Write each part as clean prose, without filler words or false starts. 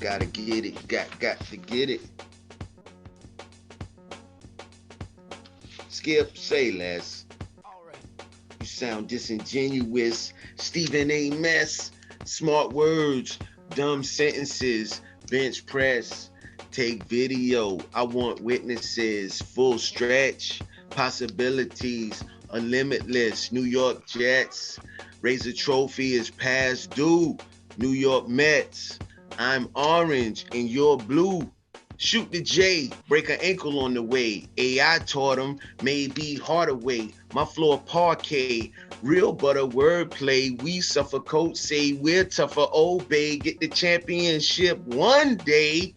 Gotta get it. Got to get it. Skip, say less. You sound disingenuous. Stephen A. Mess. Smart words. Dumb sentences. Bench press. Take video. I want witnesses. Full stretch. Possibilities are limitless. New York Jets. Raise a trophy is past due. New York Mets. I'm orange and you're blue. Shoot the J, break an ankle on the way. AI taught him, maybe harder way. My floor parquet, real butter wordplay. We suffocate, say we're tougher, obey. Get the championship one day.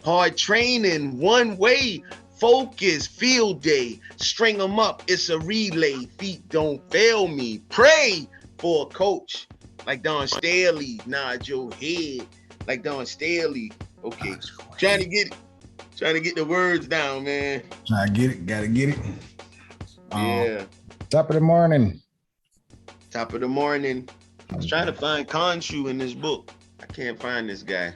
Hard training, one way. Focus, field day. String them up, it's a relay. Feet don't fail me. Pray for a coach. Like Don Staley, nod your head. Like Don Staley. Okay. Trying to get the words down, man. Trying to get it, gotta get it. Yeah. Top of the morning. Top of the morning. I was trying to find Khonshu in this book. I can't find this guy.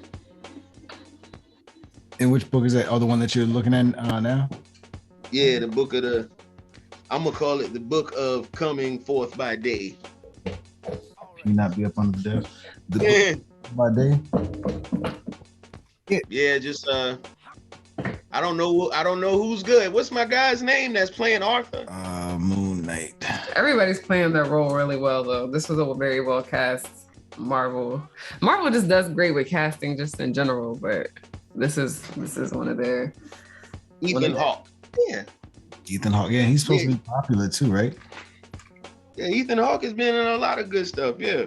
And which book is that? Oh, the one that you're looking at now? Yeah, the book of I'm gonna call it the book of coming forth by day. Can you not be up on the desk? Yeah. By day? Yeah, just I don't know who's good. What's my guy's name that's playing Arthur? Moon Knight. Everybody's playing their role really well though. This was a very well cast Marvel. Marvel just does great with casting just in general, but this is one of their Ethan Hawke. Yeah. Ethan Hawke. Yeah, he's supposed to be popular too, right? Yeah, Ethan Hawke has been in a lot of good stuff. Yeah.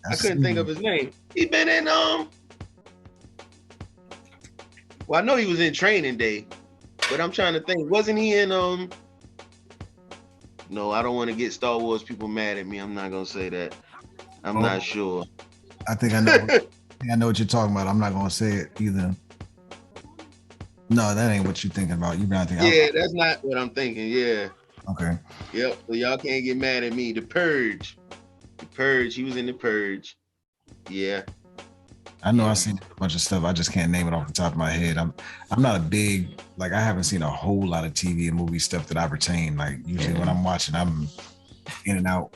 I couldn't think of his name. He's been in well, I know he was in Training Day, but I'm trying to think. Wasn't he in No, I don't want to get Star Wars people mad at me. I'm not gonna say that. I'm not sure. I think I know. I know what you're talking about. I'm not gonna say it either. No, that ain't what you're thinking about. You're not thinking. Yeah, that's not what I'm thinking. Yeah. Okay. Yep. So y'all can't get mad at me. The Purge. The Purge. He was in The Purge. Yeah. I know I've seen a bunch of stuff. I just can't name it off the top of my head. I'm not a big, like, I haven't seen a whole lot of TV and movie stuff that I retain. Like, usually when I'm watching, I'm in and out.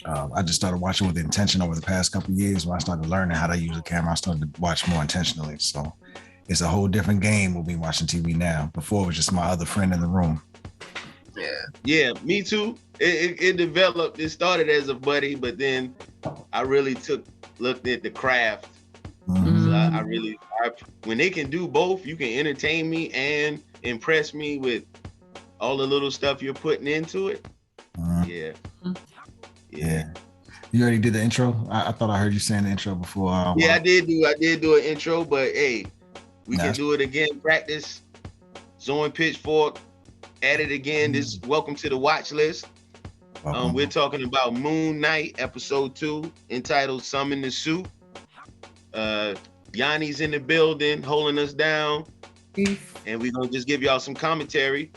I just started watching with intention over the past couple of years. When I started learning how to use a camera, I started to watch more intentionally. So it's a whole different game when we watching TV now. Before it was just my other friend in the room. Yeah, me too. It developed. It started as a buddy, but then I really looked at the craft. Mm-hmm. So when they can do both, you can entertain me and impress me with all the little stuff you're putting into it. Yeah. You already did the intro? I thought I heard you saying the intro before. Yeah, I did do an intro, but hey, we can do it again. Practice. Zo Pitchfork. At it again. This welcome to the watch list. We're talking about Moon Knight, episode 2, entitled Summon the Suit. Yani's in the building, holding us down. And we're gonna just give y'all some commentary.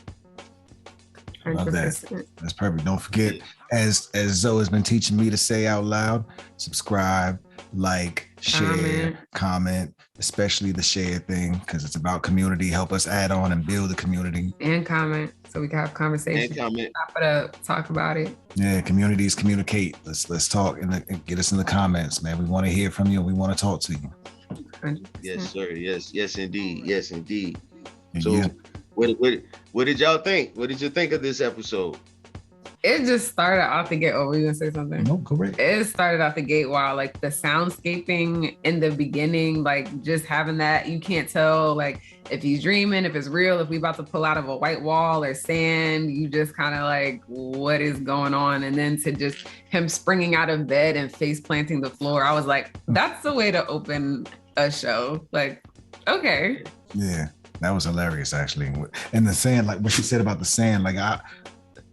Love that. That's perfect. Don't forget, as Zo has been teaching me to say out loud, subscribe, like, share, comment, especially the share thing, because it's about community. Help us add on and build the community. And comment, so we can have conversation. And comment. Talk about it. Yeah, communities communicate. Let's talk and get us in the comments, man. We want to hear from you. We want to talk to you. 100%. Yes, sir. Yes, indeed. Yes, indeed. And So, what did y'all think? What did you think of this episode? It just started out the gate. Oh, were you gonna say something? No, correct. It started out the gate while like the soundscaping in the beginning, like just having that, you can't tell like if he's dreaming, if it's real, if we about to pull out of a white wall or sand, you just kind of like, what is going on? And then to just him springing out of bed and face planting the floor, I was like, that's the way to open a show. Like, okay. Yeah, that was hilarious actually. And the sand, like what she said about the sand, like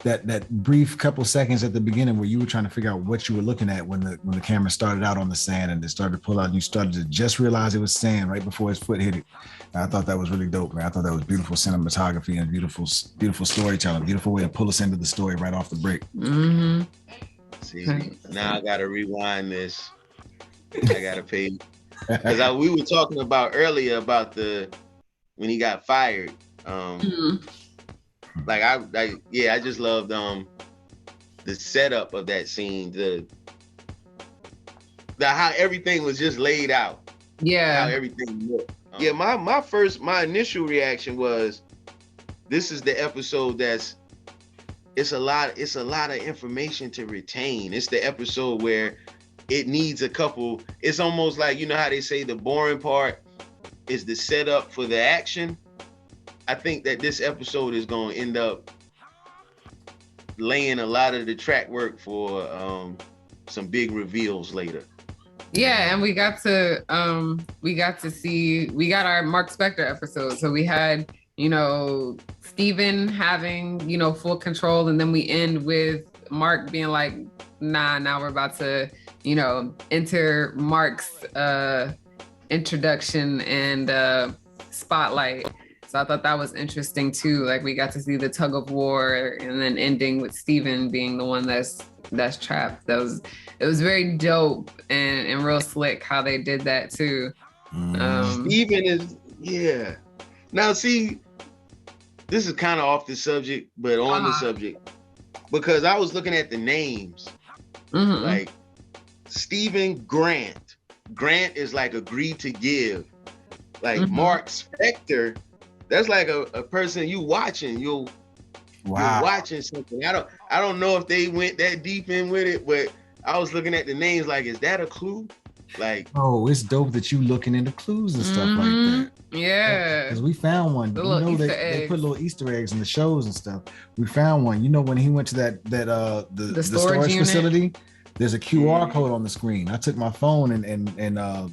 that brief couple seconds at the beginning where you were trying to figure out what you were looking at when the camera started out on the sand and it started to pull out and you started to just realize it was sand right before his foot hit it. And I thought that was really dope, man. I thought that was beautiful cinematography and beautiful storytelling, beautiful way to pull us into the story right off the break. Mm-hmm. See, now I gotta rewind this. I gotta pay because we were talking about earlier about when he got fired. I just loved the setup of that scene, the how everything was just laid out. Yeah, how everything looked. My initial reaction was, this is the episode it's a lot of information to retain. It's the episode where it needs a couple. It's almost like, you know how they say the boring part is the setup for the action. I think that this episode is going to end up laying a lot of the track work for some big reveals later. Yeah, and we got our Mark Spector episode. So we had, Steven having, full control, and then we end with Mark being like, nah, now we're about to, enter Mark's introduction and spotlight. So I thought that was interesting too. Like, we got to see the tug of war, and then ending with Steven being the one that's trapped. It was very dope and real slick how they did that too. Steven is, yeah. Now see, this is kind of off the subject, but on the subject, because I was looking at the names. Mm-hmm. Like Steven Grant. Grant is like agreed to give. Like Mark Spector, that's like a person you watching. You're watching something. I don't know if they went that deep in with it, but I was looking at the names like, is that a clue? Like, oh, it's dope that you looking into clues and stuff like that. Yeah, because we found one. They put little Easter eggs in the shows and stuff. We found one. When he went to the storage facility, there's a QR code on the screen. I took my phone and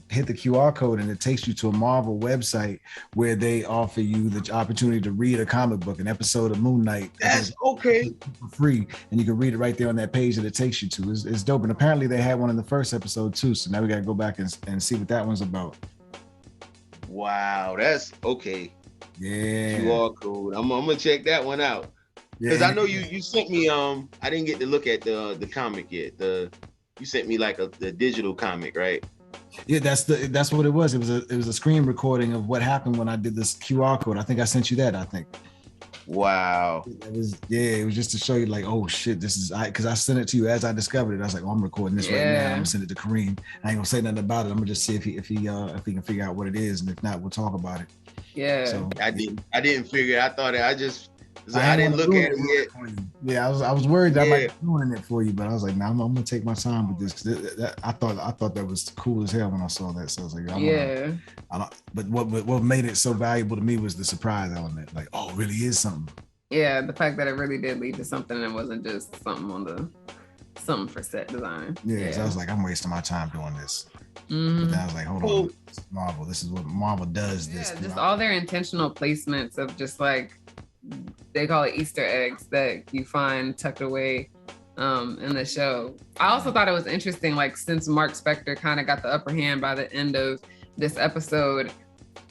hit the QR code, and it takes you to a Marvel website where they offer you the opportunity to read a comic book, an episode of Moon Knight. That's okay. For free, and you can read it right there on that page that it takes you to. It's dope. And apparently they had one in the first episode too. So now we got to go back and see what that one's about. Wow, that's okay. Yeah. QR code. I'm gonna check that one out. Because I know you sent me I didn't get to look at the comic yet. You sent me like the digital comic, right? Yeah, that's what it was. It was a screen recording of what happened when I did this QR code. I think I sent you that, I think. Wow. It was just to show you like, oh shit, this is because I sent it to you as I discovered it. I was like, oh, I'm recording this right now. I'm gonna send it to Kareem. I ain't gonna say nothing about it. I'm gonna just see if he can figure out what it is, and if not, we'll talk about it. Yeah. So I didn't figure. I thought I didn't look at it yet. Yeah, I was worried that I might be doing it for you, but I was like, nah, I'm gonna take my time with this. I thought that was cool as hell when I saw that. So I was like, but what made it so valuable to me was the surprise element. Like, oh, it really is something. Yeah, the fact that it really did lead to something and it wasn't just something for set design. Yeah, so I was like, I'm wasting my time doing this. But then I was like, hold on, this is Marvel. This is what Marvel does. Just all their intentional placements of just like, they call it Easter eggs that you find tucked away in the show. I also thought it was interesting, like, since Mark Spector kind of got the upper hand by the end of this episode,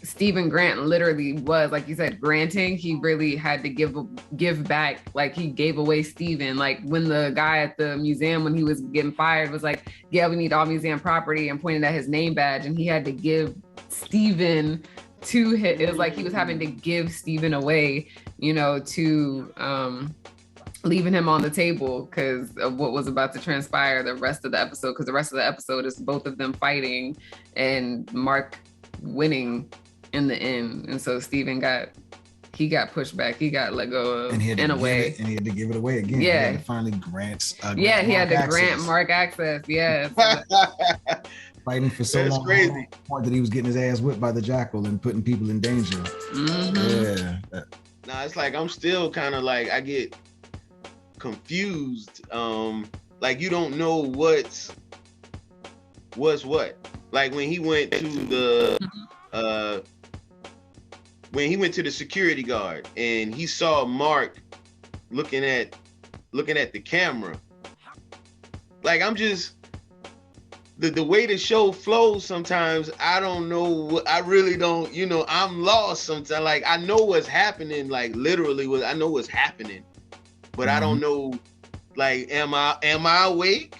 Steven Grant literally was, like you said, granting. He really had to give back. Like, he gave away Steven. Like, when the guy at the museum, when he was getting fired, was like, yeah, we need all museum property, and pointed at his name badge, and he had to give Steven to him. It was like he was having to give Steven away, to leaving him on the table because of what was about to transpire the rest of the episode. Because the rest of the episode is both of them fighting and Mark winning in the end. And so Steven got pushed back. He got let go of, in a way. And he had to give it away again. Yeah. He had to finally grant he had to grant Mark access. Yeah. Fighting for so long. Crazy. To the point that he was getting his ass whipped by the jackal and putting people in danger. Yeah. Nah, it's like I'm still kind of like, I get confused. Like, you don't know what's what. Like, when he went to the security guard and he saw Mark looking at looking at the camera. Like I'm just the way the show flows sometimes, I don't know. I really don't, I'm lost sometimes. Like I know what's happening, like literally I know what's happening, but I don't know, like, am I awake?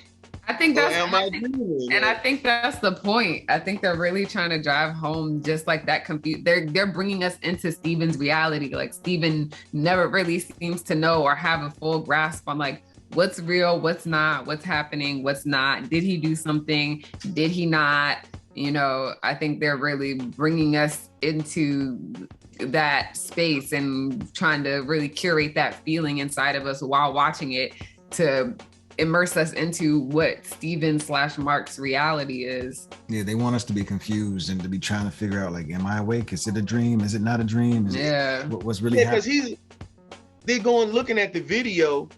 I think that's, and I think that's the point. I think they're really trying to drive home just like that they're bringing us into Steven's reality. Like Steven never really seems to know or have a full grasp on like what's real, what's not, what's happening, what's not. Did he do something? Did he not? I think they're really bringing us into that space and trying to really curate that feeling inside of us while watching it to immerse us into what Steven/Mark's reality is. Yeah, they want us to be confused and to be trying to figure out, like, am I awake? Is it a dream? Is it not a dream? What's really happening? Because they're going looking at the video,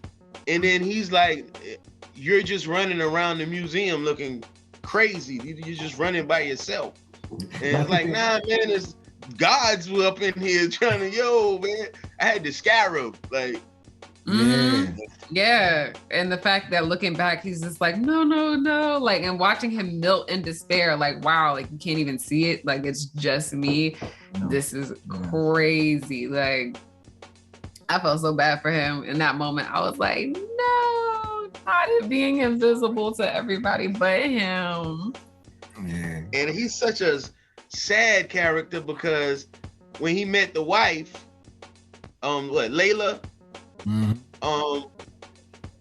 and then he's like, you're just running around the museum looking crazy. You're just running by yourself. And it's like, nah, man, it's gods were up in here trying to, man, I had the scarab. Like, yeah. And the fact that looking back, he's just like, no. Like, and watching him melt in despair, like, wow, like you can't even see it. Like, it's just me. No. This is crazy. Like, I felt so bad for him in that moment. I was like, no, not it being invisible to everybody but him. Yeah. And he's such a sad character because when he met the wife, Layla,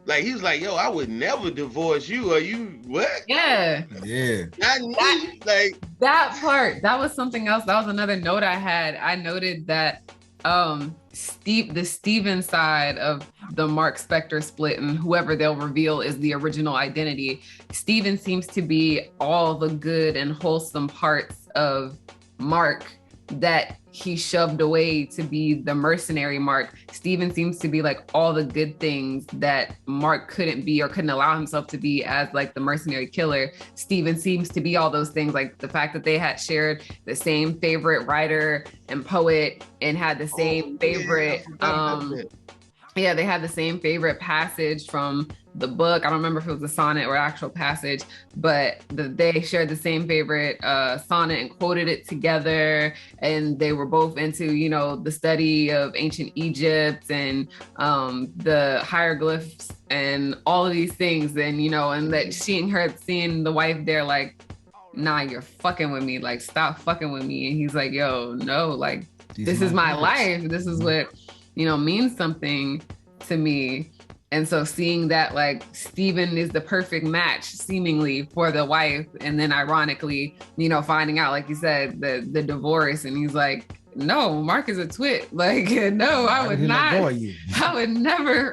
like he was like, yo, I would never divorce you. Are you what? Yeah. Not me. Like that part, that was something else. That was another note I had. I noted that the Steven side of the Mark Spector split and whoever they'll reveal is the original identity. Steven seems to be all the good and wholesome parts of Mark that he shoved away to be the mercenary Mark. Steven seems to be like all the good things that Mark couldn't be or couldn't allow himself to be as like the mercenary killer. Steven seems to be all those things, like the fact that they had shared the same favorite writer and poet and had the same favorite, they had the same favorite passage from the book. I don't remember if it was a sonnet or actual passage, but they shared the same favorite sonnet and quoted it together. And they were both into, the study of ancient Egypt and the hieroglyphs and all of these things. And, and that seeing the wife there, like, nah, you're fucking with me. Like, stop fucking with me. And he's like, yo, no, like, this is my life. This is what, means something to me. And so seeing that, like, Steven is the perfect match seemingly for the wife. And then ironically, finding out, like you said, the divorce. And he's like, no, Mark is a twit. Like, no, I would not. I would never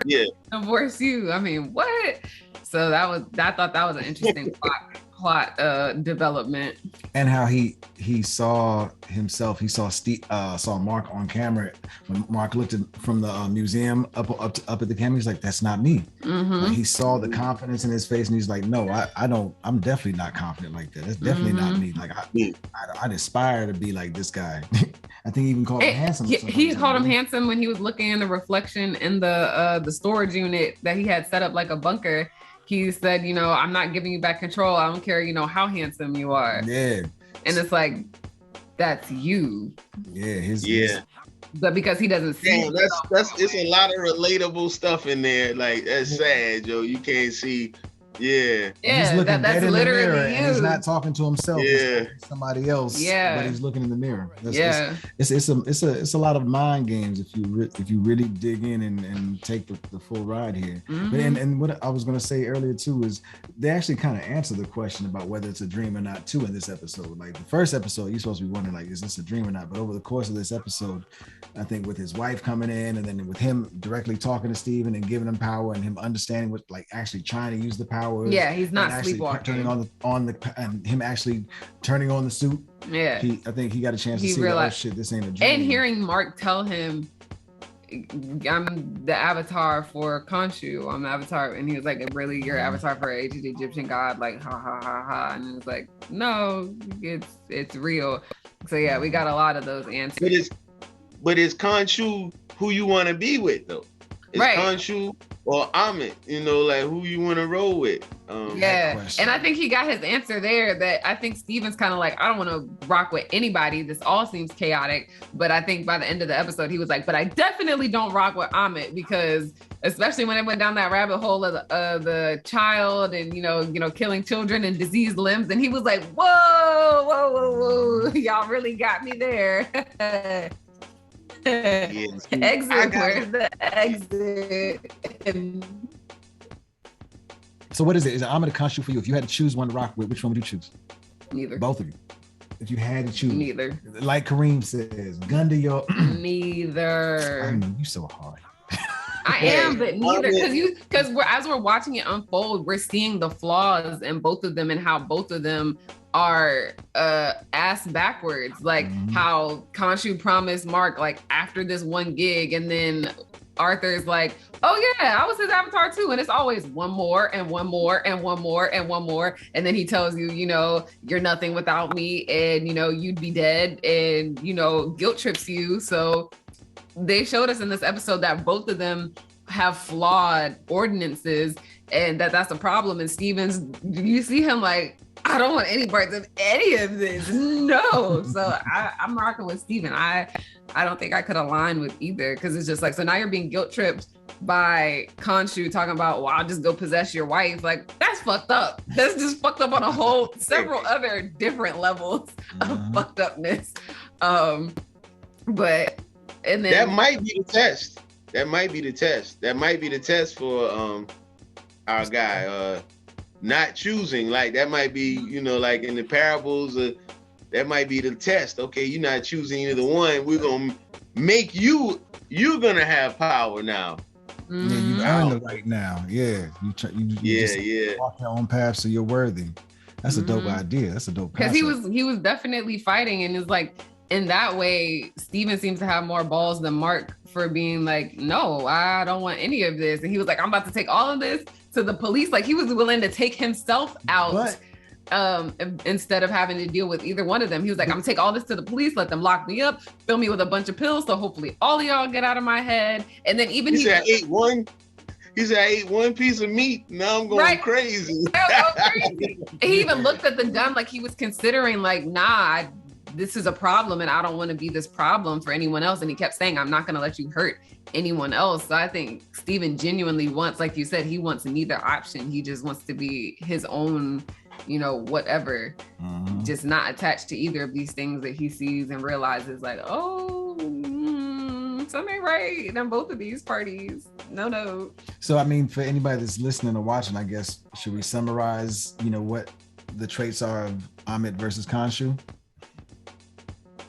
divorce you. I mean, what? So I thought that was an interesting plot development. And how he saw himself, saw Mark on camera when Mark looked from the museum up at the camera. He's like, that's not me. Like, he saw the confidence in his face and he's like, no, I'm definitely not confident like that. That's definitely not me. Like I'd aspire to be like this guy. I think he even called him handsome. He called him handsome when he was looking in the reflection in the storage unit that he had set up like a bunker. He said, I'm not giving you back control. I don't care, how handsome you are. Yeah. And it's like, that's you. Yeah. But because he doesn't see. That's it's a lot of relatable stuff in there. Like, that's sad, Joe. You can't see. Yeah. He's looking that's in literally the mirror, you. And he's not talking to himself. Yeah. He's somebody else. Yeah. But he's looking in the mirror. It's a lot of mind games if you really dig in and take the full ride here. But and what I was going to say earlier too is they actually kind of answer the question about whether it's a dream or not too in this episode. Like the first episode, you're supposed to be wondering, like, is this a dream or not? But over the course of this episode, I think with his wife coming in and then with him directly talking to Steven and giving him power and him understanding what, like, actually trying to use the power. Yeah, he's not sleepwalking. Turning on the and him actually turning on the suit. Yeah, I think he got a chance to see realized, shit, this ain't a dream. And hearing Mark tell him, I'm the avatar for Khonshu. I'm the avatar, and he was like, "Really, you're avatar for an ancient Egyptian god?" Like, ha ha ha ha. And it's like, no, it's real. So yeah, we got a lot of those answers. But is Khonshu who you want to be with though? Is right. Khonshu or Amit, like who you want to roll with. Yeah, and I think he got his answer there. That I think Steven's kind of like, I don't want to rock with anybody. This all seems chaotic. But I think by the end of the episode, he was like, but I definitely don't rock with Amit, because especially when it went down that rabbit hole of the child and killing children and diseased limbs, and he was like, whoa, y'all really got me there. Exit. Where's the exit? So what is it? Is it Amit or Khonshu for you? If you had to choose one to rock with, which one would you choose? Neither. Both of you. If you had to choose. Neither. Like Kareem says, gun to your... Neither. I mean, you so hard. I am, but neither, because as we're watching it unfold, we're seeing the flaws in both of them and how both of them are ass backwards. Like how Khonshu promised Mark like after this one gig, and then Arthur's like, oh yeah, I was his avatar too, and it's always one more and one more and one more and one more, and then he tells you, you're nothing without me, and you'd be dead, and guilt trips you. So they showed us in this episode that both of them have flawed ordinances, and that's a problem. And Stevens, you see him like, I don't want any parts of any of this. No. So I'm rocking with Steven. I don't think I could align with either, because it's just like, so now you're being guilt tripped by Khonshu talking about, well, I'll just go possess your wife. Like, that's fucked up. That's just fucked up on a whole several other different levels of fucked upness. But and then that might be the test. That might be the test for our guy not choosing. Like that might be, like in the parables, that might be the test. Okay, you're not choosing either one. We're gonna make you're gonna have power now. Yeah, you earn the right now. Yeah, you walk your own path, so you're worthy. That's a dope idea. That's a dope. Because he was definitely fighting, and it's like, in that way, Steven seems to have more balls than Mark for being like, no, I don't want any of this. And he was like, I'm about to take all of this to the police. Like, he was willing to take himself out instead of having to deal with either one of them. He was like, I'm gonna take all this to the police, let them lock me up, fill me with a bunch of pills, so hopefully all of y'all get out of my head. And then even he said, I ate one piece of meat. Now I'm going crazy. He even looked at the gun like he was considering, like, nah, this is a problem and I don't want to be this problem for anyone else. And he kept saying, I'm not going to let you hurt anyone else. So I think Steven genuinely wants, like you said, he wants neither option. He just wants to be his own, whatever, just not attached to either of these things that he sees and realizes like, oh, something right in both of these parties. No. So, I mean, for anybody that's listening or watching, I guess, should we summarize, what the traits are of Amit versus Khonshu?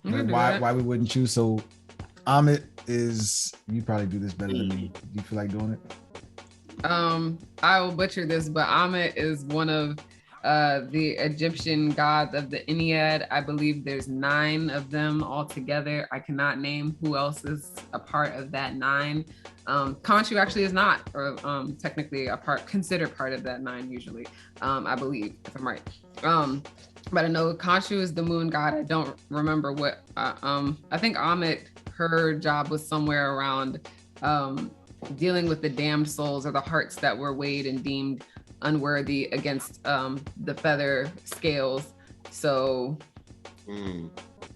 Why we wouldn't choose? So Amit is, you probably do this better than me. Do you feel like doing it? I will butcher this, but Amit is one of the Egyptian gods of the Ennead. I believe there's 9 of them altogether. I cannot name who else is a part of that 9. Khonshu actually is not, or technically considered part of that 9 usually. I believe, if I'm right. But I know Khonshu is the moon god. I don't remember what, I think Amit, her job was somewhere around dealing with the damned souls, or the hearts that were weighed and deemed unworthy against the feather scales. So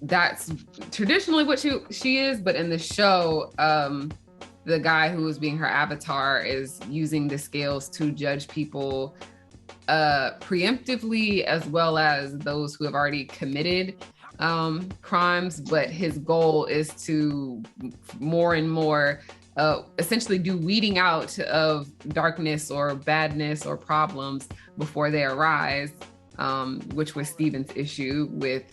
that's traditionally what she is. But in the show, the guy who was being her avatar is using the scales to judge people preemptively, as well as those who have already committed crimes. But his goal is to more and more essentially do weeding out of darkness or badness or problems before they arise, which was Steven's issue with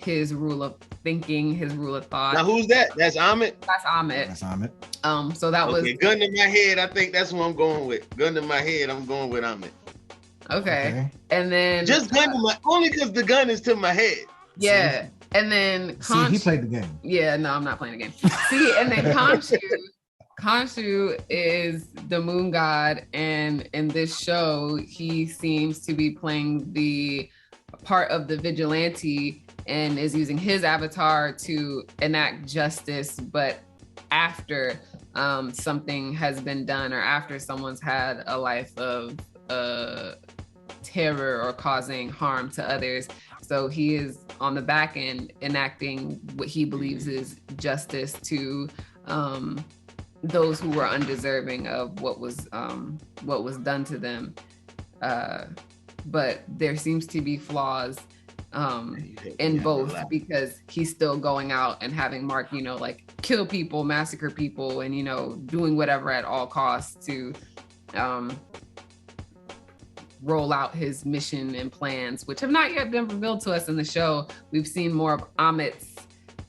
his rule of thinking, his rule of thought. Now who's that? That's Amit? That's Amit. So that was... Gun to my head, I think that's what I'm going with. Gun to my head, I'm going with Amit. Okay. And then... Just gun to my... Only because the gun is to my head. Yeah. See? And then... he played the game. Yeah, no, I'm not playing the game. See, and then Khonshu is the moon god, and in this show, he seems to be playing the part of the vigilante and is using his avatar to enact justice, but after something has been done, or after someone's had a life of terror or causing harm to others. So he is on the back end enacting what he believes is justice to those who were undeserving of what was done to them. But there seems to be flaws in both, because he's still going out and having Mark, like kill people, massacre people, and doing whatever at all costs to roll out his mission and plans, which have not yet been revealed to us in the show. We've seen more of Amit's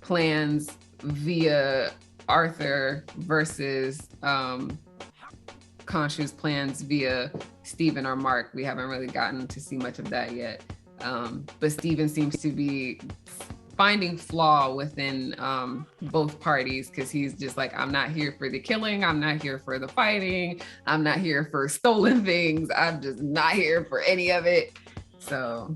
plans via Arthur versus Khonshu's plans via Steven or Mark. We haven't really gotten to see much of that yet. But Steven seems to be finding flaw within both parties, because he's just like, I'm not here for the killing, I'm not here for the fighting, I'm not here for stolen things, I'm just not here for any of it. So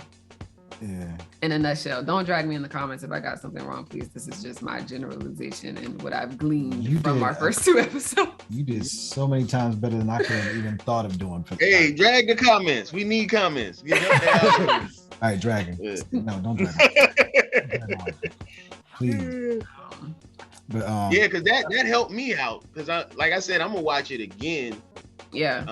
yeah, in a nutshell, don't drag me in the comments if I got something wrong, please. This is just my generalization and what I've gleaned from our first 2 episodes. You did so many times better than I could have even thought of doing. Hey, drag the comments. We need comments. All right, dragon. No, don't drag it. Please. But yeah, because that helped me out. Because like I said, I'm gonna watch it again. Yeah.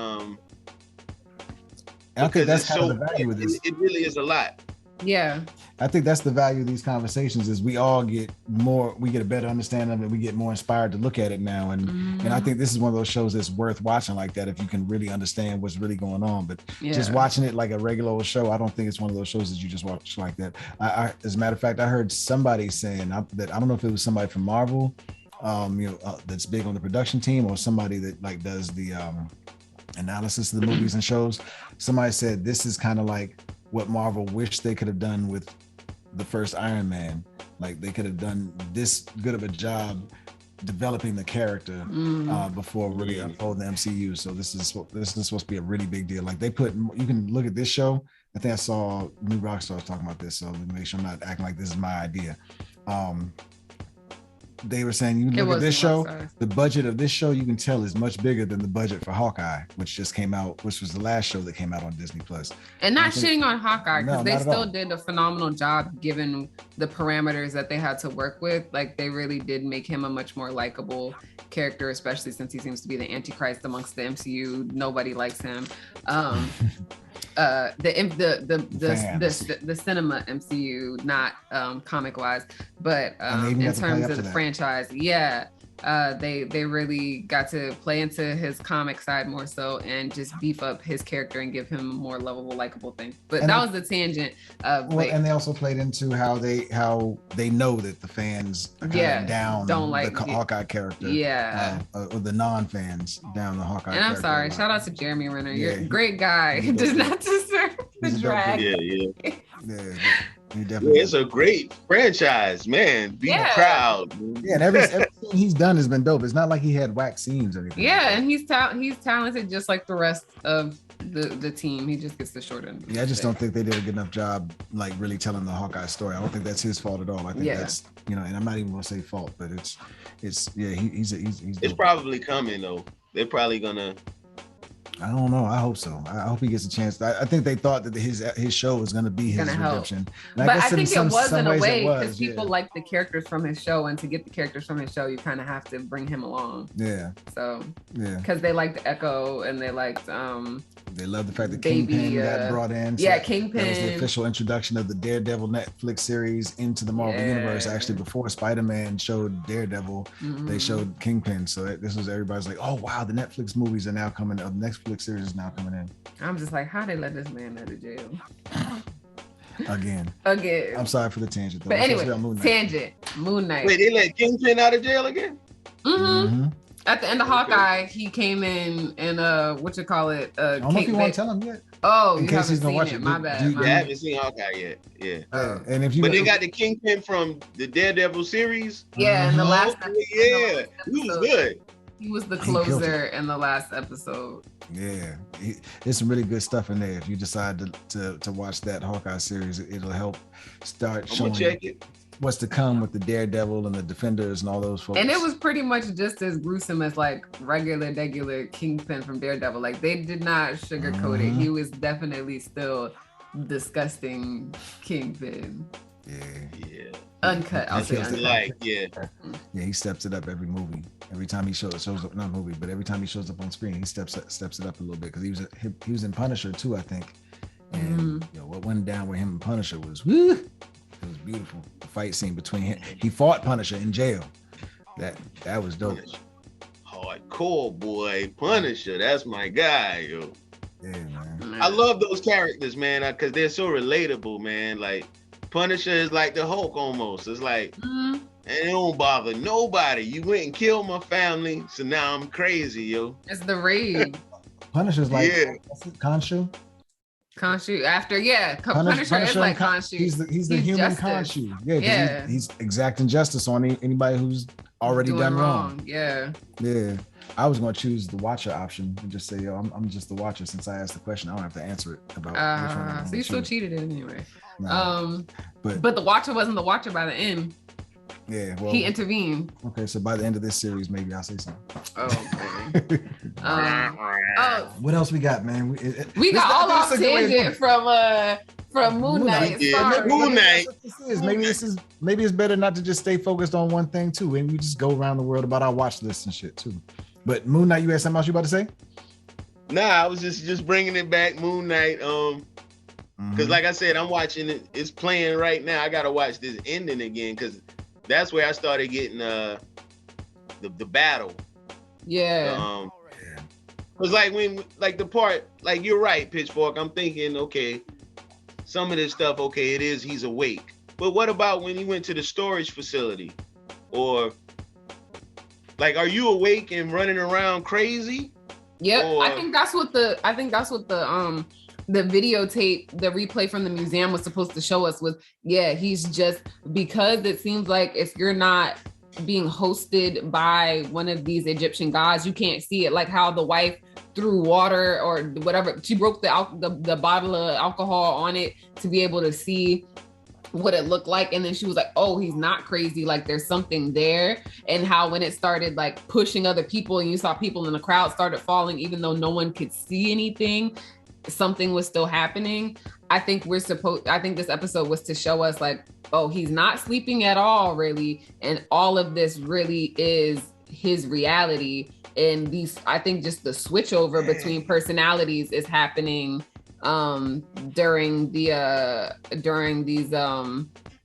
I think that's kind of the value of this. It really is a lot. Yeah. I think that's the value of these conversations, is we all get more, we get a better understanding of it, we get more inspired to look at it now. And I think this is one of those shows that's worth watching like that, if you can really understand what's really going on. But just watching it like a regular old show, I don't think it's one of those shows that you just watch like that. I as a matter of fact, I heard somebody saying that, I don't know if it was somebody from Marvel, that's big on the production team, or somebody that like does the analysis of the movies and shows. Somebody said this is kind of like what Marvel wished they could have done with the first Iron Man. Like they could have done this good of a job developing the character before really unfolding the MCU. So this is supposed to be a really big deal. Like you can look at this show. I think I saw New Rockstar talking about this, so let me make sure I'm not acting like this is my idea. They were saying, you look at this show, the budget of this show, you can tell is much bigger than the budget for Hawkeye, which just came out, which was the last show that came out on Disney Plus. And not shitting on Hawkeye, because they still did a phenomenal job given the parameters that they had to work with. Like they really did make him a much more likable character, especially since he seems to be the Antichrist amongst the MCU. Nobody likes him. The cinema MCU, not comic wise, but in terms of the franchise, they really got to play into his comic side more so, and just beef up his character and give him a more lovable, likable thing. But that was the tangent. And they also played into how they know that the fans are kind of down don't like the Hawkeye character, or the non-fans down the Hawkeye. And I'm sorry, shout out to Jeremy Renner. You're a great guy. He does not deserve the drag. It's a great franchise, man. Be proud. Yeah, and everything he's done has been dope. It's not like he had whack scenes or anything. Yeah, and he's talented just like the rest of the team. He just gets the short end. Yeah, I just don't think they did a good enough job, like really telling the Hawkeye story. I don't think that's his fault at all. I think that's and I'm not even gonna say fault, but he's it's probably coming though. They're probably gonna. I don't know. I hope so. I hope he gets a chance. I think they thought that his show was going to be his redemption. But I think it was in a way, because people like the characters from his show, and to get the characters from his show, you kind of have to bring him along. Yeah. So because they liked Echo, and they liked they love the fact that Kingpin got brought in. So Kingpin. That was the official introduction of the Daredevil Netflix series into the Marvel universe. Actually, before Spider-Man showed Daredevil, they showed Kingpin. So this was, everybody's like, oh wow, the Netflix movies are now coming up. Netflix series is now coming in. I'm just like, how they let this man out of jail? Again. I'm sorry for the tangent, though. But anyway, tangent. Moon Knight. Wait, they let Kingpin out of jail again? At the end of Hawkeye, he came in and I don't know if you want to tell him yet. Oh, you haven't seen it. My bad. I haven't seen Hawkeye yet. Yeah. And if you but they got the Kingpin from the Daredevil series. Yeah, and the last episode, he was good. He was the closer in the last episode. Yeah, there's some really good stuff in there. If you decide to watch that Hawkeye series, it'll help start showing. I'm gonna check it. what's to come with the Daredevil and the Defenders and all those folks. And it was pretty much just as gruesome as like regular Kingpin from Daredevil. Like they did not sugarcoat it. He was definitely still disgusting Kingpin. Yeah. Uncut. I'll say uncut. He steps it up every movie. Every time he shows up, not movie, but every time he shows up on screen, he steps it up a little bit, because he was in Punisher too, I think. And what went down with him and Punisher was woo. It was beautiful. The fight scene between him. He fought Punisher in jail. That was dope. Hardcore boy, Punisher. That's my guy, yo. Yeah, man. I love those characters, man, because they're so relatable, man. Like Punisher is like the Hulk almost. It's like, and it don't bother nobody. You went and killed my family, so now I'm crazy, yo. It's the rage. Punisher's like Khonshu. Khonshu after, Punisher is like Khonshu. He's the human justice. Khonshu. Yeah. He's exacting justice on anybody who's already done wrong. Yeah. I was going to choose the Watcher option and just say, yo, I'm just the Watcher. Since I asked the question, I don't have to answer it about which one. So you still cheated it anyway. Nah, but the Watcher wasn't the Watcher by the end. Yeah, well, he intervened. Okay, so by the end of this series, maybe I'll say something. Okay. What else we got, man? We got all off tangent from Moon Knight. Moon Knight. Maybe it's better not to just stay focused on one thing too, and we just go around the world about our watch lists and shit too. But Moon Knight, you had something else you about to say? Nah, I was just bringing it back. Moon Knight. Because like I said, I'm watching it. It's playing right now. I gotta watch this ending again, because that's where I started getting the battle. Yeah. Cause like the part, like you're right, Pitchfork. I'm thinking, okay, some of this stuff, okay, it is he's awake. But what about when he went to the storage facility? Or like, are you awake and running around crazy? Yep. I think that's what the videotape, the replay from the museum was supposed to show us was, he's just, because it seems like if you're not being hosted by one of these Egyptian gods, you can't see it. Like how the wife threw water or whatever, she broke the bottle of alcohol on it to be able to see what it looked like, and then she was like, oh, he's not crazy, like there's something there. And how when it started like pushing other people and you saw people in the crowd started falling, even though no one could see anything, something was still happening. I think this episode was to show us like, oh, he's not sleeping at all, really, and all of this really is his reality. And I think just the switch over between personalities is happening during these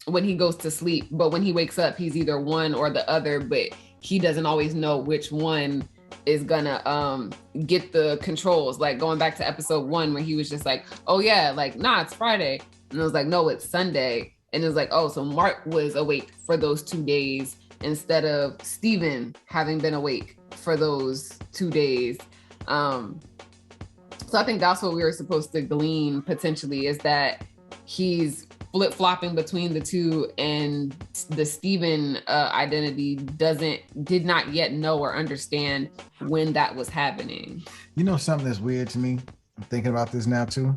when he goes to sleep, but when he wakes up he's either one or the other, but he doesn't always know which one is gonna get the controls. Like going back to episode 1 where he was just like, oh yeah, like nah, it's Friday, and it was like, no, it's Sunday, and it was like, oh, so Mark was awake for those 2 days instead of Steven having been awake for those 2 days. So I think that's what we were supposed to glean potentially, is that he's flip-flopping between the two, and the Steven identity did not yet know or understand when that was happening. You know something that's weird to me? I'm thinking about this now too.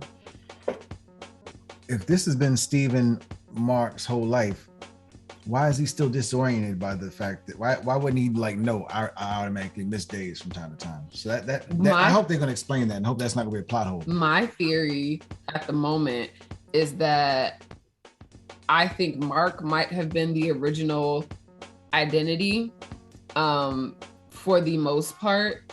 If this has been Steven Mark's whole life, why is he still disoriented by the fact that why wouldn't he like, no, I automatically miss days from time to time? So that I hope they're gonna explain that, and hope that's not gonna be a plot hole. My theory at the moment is that I think Mark might have been the original identity for the most part,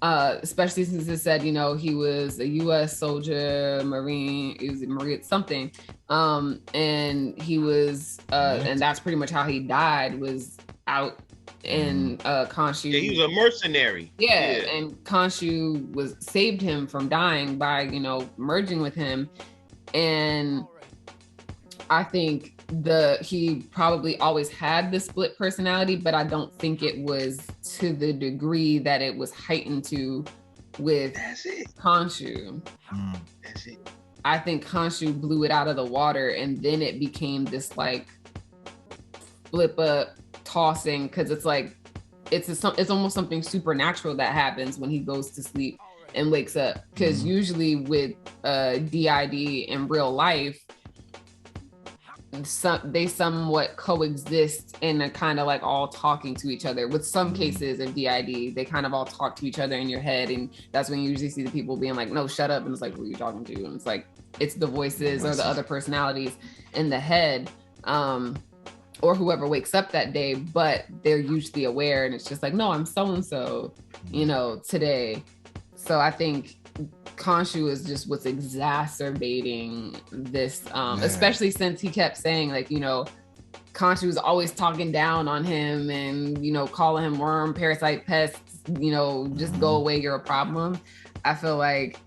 especially since it said, he was a U.S. soldier, Marine, he was a Marine something. And he was, and that's pretty much how he died, was out in Khonshu. Yeah, he was a mercenary. Yeah, and Khonshu saved him from dying by, merging with him. And I think he probably always had the split personality, but I don't think it was to the degree that it was heightened to with Khonshu. That's it. I think Khonshu blew it out of the water, and then it became this like flip up tossing, because it's like it's almost something supernatural that happens when he goes to sleep and wakes up. Because usually with DID in real life, they somewhat coexist and are kind of like all talking to each other. With some cases in DID, they kind of all talk to each other in your head, and that's when you usually see the people being like, no, shut up, and it's like, who are you talking to? And it's like, it's the voices or the other personalities in the head, or whoever wakes up that day, but they're usually aware, and it's just like, no, I'm so-and-so, you know, today. So I think Khonshu is just what's exacerbating this, especially since he kept saying, like, you know, Khonshu was always talking down on him and, you know, calling him worm, parasite, pest, you know, just go away, you're a problem. I feel like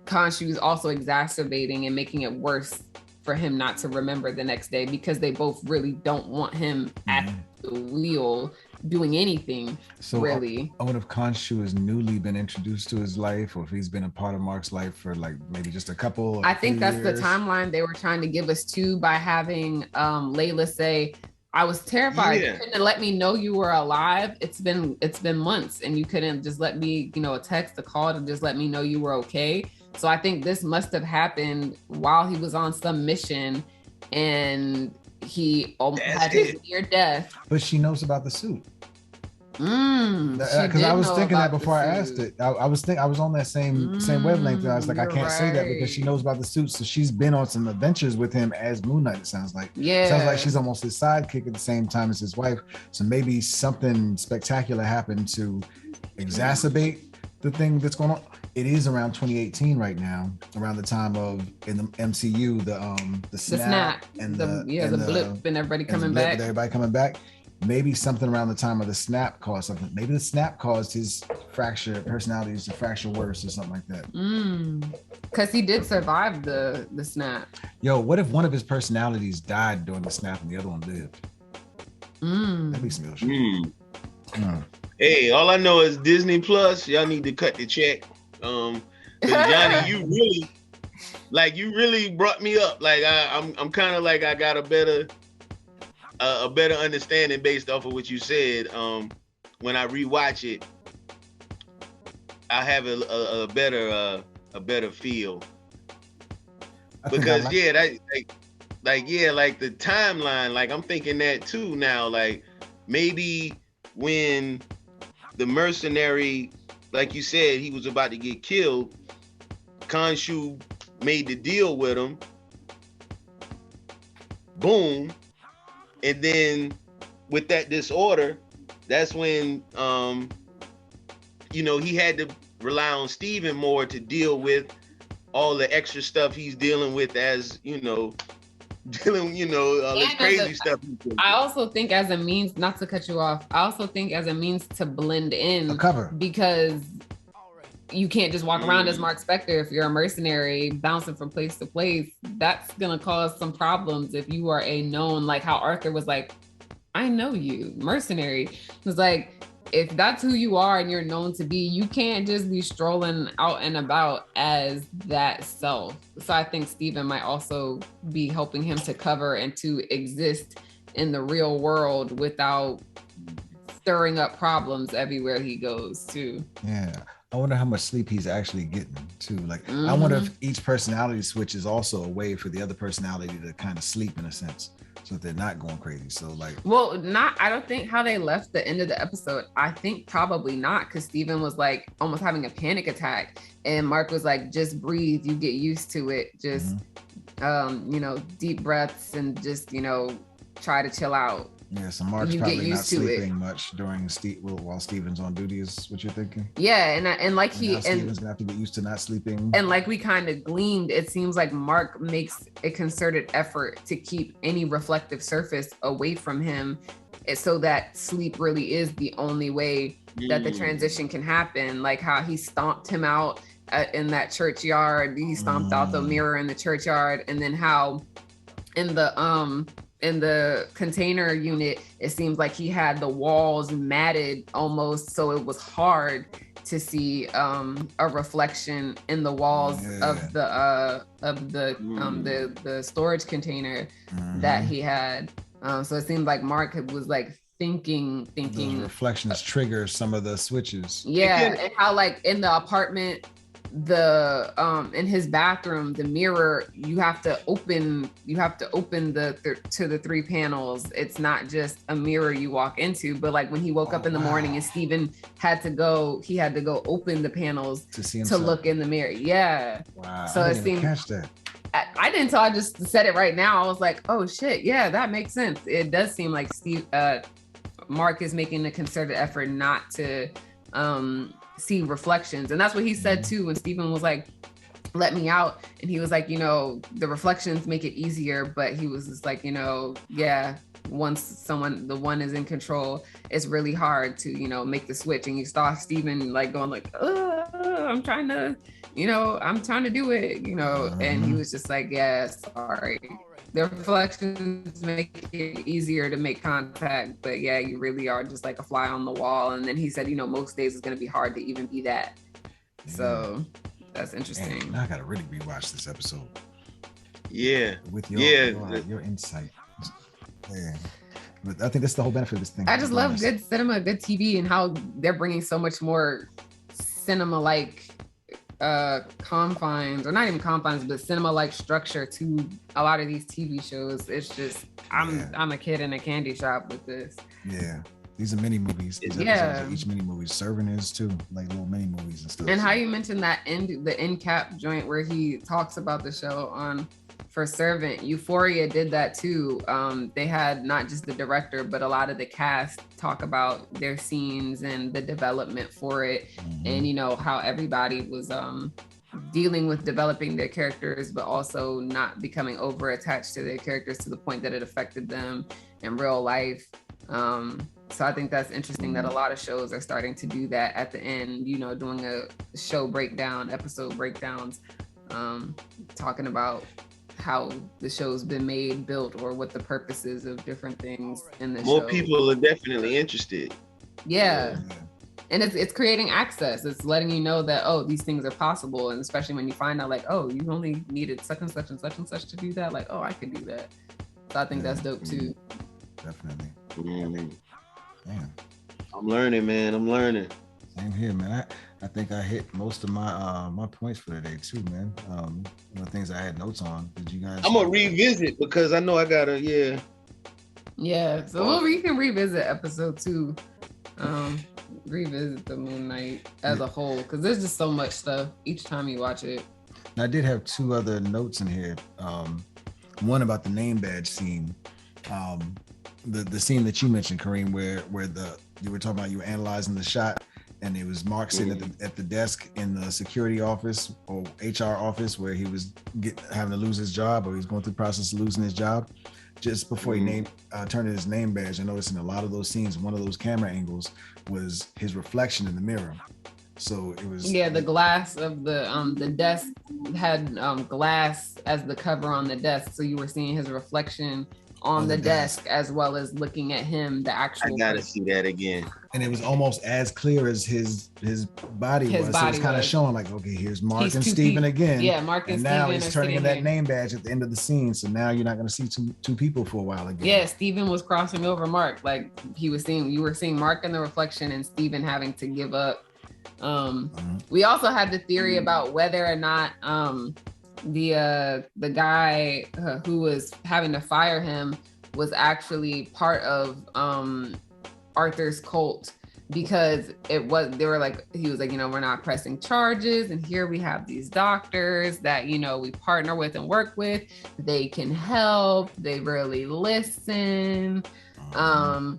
Khonshu is also exacerbating and making it worse for him not to remember the next day, because they both really don't want him at the wheel doing anything. So really, I wonder if Khonshu has newly been introduced to his life, or if he's been a part of Mark's life for like maybe just a couple. I think that's years. The timeline they were trying to give us too, by having Layla say, I was terrified. You couldn't let me know you were alive. It's been months, and you couldn't just let me, you know, a text, a call to just let me know you were okay. So I think this must have happened while he was on some mission, and he had his near death. But she knows about the suit. Because I was thinking that before I asked it. I was on that same wavelength. I was like, I can't say that because she knows about the suit. So she's been on some adventures with him as Moon Knight, it sounds like. Yeah. Sounds like she's almost his sidekick at the same time as his wife. So maybe something spectacular happened to exacerbate the thing that's going on. It is around 2018 right now, around the time of, in the MCU, the snap and the blip and everybody coming back. Everybody coming back. Maybe something around the time of the snap caused something. Maybe the snap caused his personalities to fracture worse or something like that. Because he did survive the snap. Yo, what if one of his personalities died during the snap and the other one lived? That'd be some real shit. Hey, all I know is Disney Plus. Y'all need to cut the check. Yani, you really brought me up. Like I'm kind of like I got a better understanding based off of what you said. When I rewatch it, I have a better feel, because like the timeline. Like I'm thinking that too now. Like maybe when the mercenary, like you said, he was about to get killed, Khonshu made the deal with him. Boom. And then with that disorder, that's when, he had to rely on Steven more to deal with all the extra stuff he's dealing with, as, all this crazy stuff. I also think as a means, not to cut you off, I also think as a means to blend in, because you can't just walk around as Mark Spector if you're a mercenary bouncing from place to place. That's gonna cause some problems if you are a known, like how Arthur was like, I know you, mercenary. It was like, if that's who you are and you're known to be, you can't just be strolling out and about as that self. So I think Steven might also be helping him to cover and to exist in the real world without stirring up problems everywhere he goes too. Yeah. I wonder how much sleep he's actually getting too. Like, I wonder if each personality switch is also a way for the other personality to kind of sleep in a sense, so that they're not going crazy. So like, I don't think how they left the end of the episode. I think probably not, because Steven was like almost having a panic attack, and Mark was like, just breathe, you get used to it. Just, deep breaths and just, try to chill out. Yeah, so Mark's probably not sleeping much during while Steven's on duty, is what you're thinking? Yeah, and Steven's gonna have to get used to not sleeping. And like we kind of gleaned, it seems like Mark makes a concerted effort to keep any reflective surface away from him, so that sleep really is the only way that the transition can happen. Like how he stomped him out in that churchyard. He stomped out the mirror in the churchyard, and then how in the container unit, it seems like he had the walls matted almost, so it was hard to see a reflection in the walls of the storage container that he had. So it seemed like Mark was like thinking. Those reflections trigger some of the switches. Yeah, and how like in the apartment the in his bathroom, the mirror, you have to open to the 3 panels. It's not just a mirror you walk into, but like when he woke up in the morning and Steven had to go open the panels to look in the mirror. Yeah. Wow. So I it didn't seemed catch that. I didn't until I just said it right now. I was like, oh shit, yeah, that makes sense. It does seem like Mark is making a concerted effort not to see reflections. And that's what he said too, when Steven was like, let me out. And he was like, you know, the reflections make it easier, but he was just like, you know, yeah, once the one is in control, it's really hard to, you know, make the switch. And you saw Steven like going like, I'm trying to do it, you know, and he was just like, yeah, sorry. The reflections make it easier to make contact, but yeah, you really are just like a fly on the wall. And then he said, you know, most days it's going to be hard to even be that. Yeah. So that's interesting. Man, I got to really rewatch this episode. Yeah. With your insight. Yeah. But I think that's the whole benefit of this thing. I just love good cinema, good TV, and how they're bringing so much more cinema-like confines, or not even confines, but cinema-like structure to a lot of these TV shows. It's just I'm a kid in a candy shop with this. Yeah. These are mini movies. These episodes are each mini movie. Serving is too, like little mini movies and stuff. And how you mentioned that the end cap joint where he talks about the show on for Servant, Euphoria did that too. They had not just the director, but a lot of the cast talk about their scenes and the development for it, and you know how everybody was dealing with developing their characters, but also not becoming over attached to their characters to the point that it affected them in real life. So I think that's interesting that a lot of shows are starting to do that at the end, you know, doing a show breakdown, episode breakdowns, talking about how the show's been made, built, or what the purposes of different things in the show. More people are definitely interested. Yeah. And it's creating access. It's letting you know that, oh, these things are possible. And especially when you find out like, oh, you only needed such and such and such and such to do that. Like, oh, I could do that. So I think that's dope too. Definitely. Man. I'm learning, man. I'm learning. Same here, man. I think I hit most of my my points for today too, man. The things I had notes on. Did you guys? I'm gonna revisit because I know I gotta. Yeah. So we can revisit episode 2. Revisit the Moon Knight as a whole, because there's just so much stuff each time you watch it. I did have 2 other notes in here. One about the name badge scene. The scene that you mentioned, Kareem, where you were talking about, you were analyzing the shot, and it was Mark sitting at the desk in the security office or HR office where he was having to lose his job, or he's going through the process of losing his job. Just before he turned in his name badge, I noticed in a lot of those scenes, one of those camera angles was his reflection in the mirror. So it was the glass of the desk had glass as the cover on the desk, so you were seeing his reflection on the desk as well as looking at him, the actual. I gotta see that again. And it was almost as clear as his body was. So it's kind of showing like, okay, here's Mark and Steven again. Yeah, Mark and Steven. Now he's turning in that name badge at the end of the scene. So now you're not going to see two people for a while again. Yeah, Steven was crossing over Mark. Like you were seeing Mark in the reflection and Steven having to give up. We also had the theory about whether or not the guy who was having to fire him was actually part of Arthur's cult, because he was like, you know, we're not pressing charges, and here we have these doctors that, you know, we partner with and work with, they can help, they really listen. I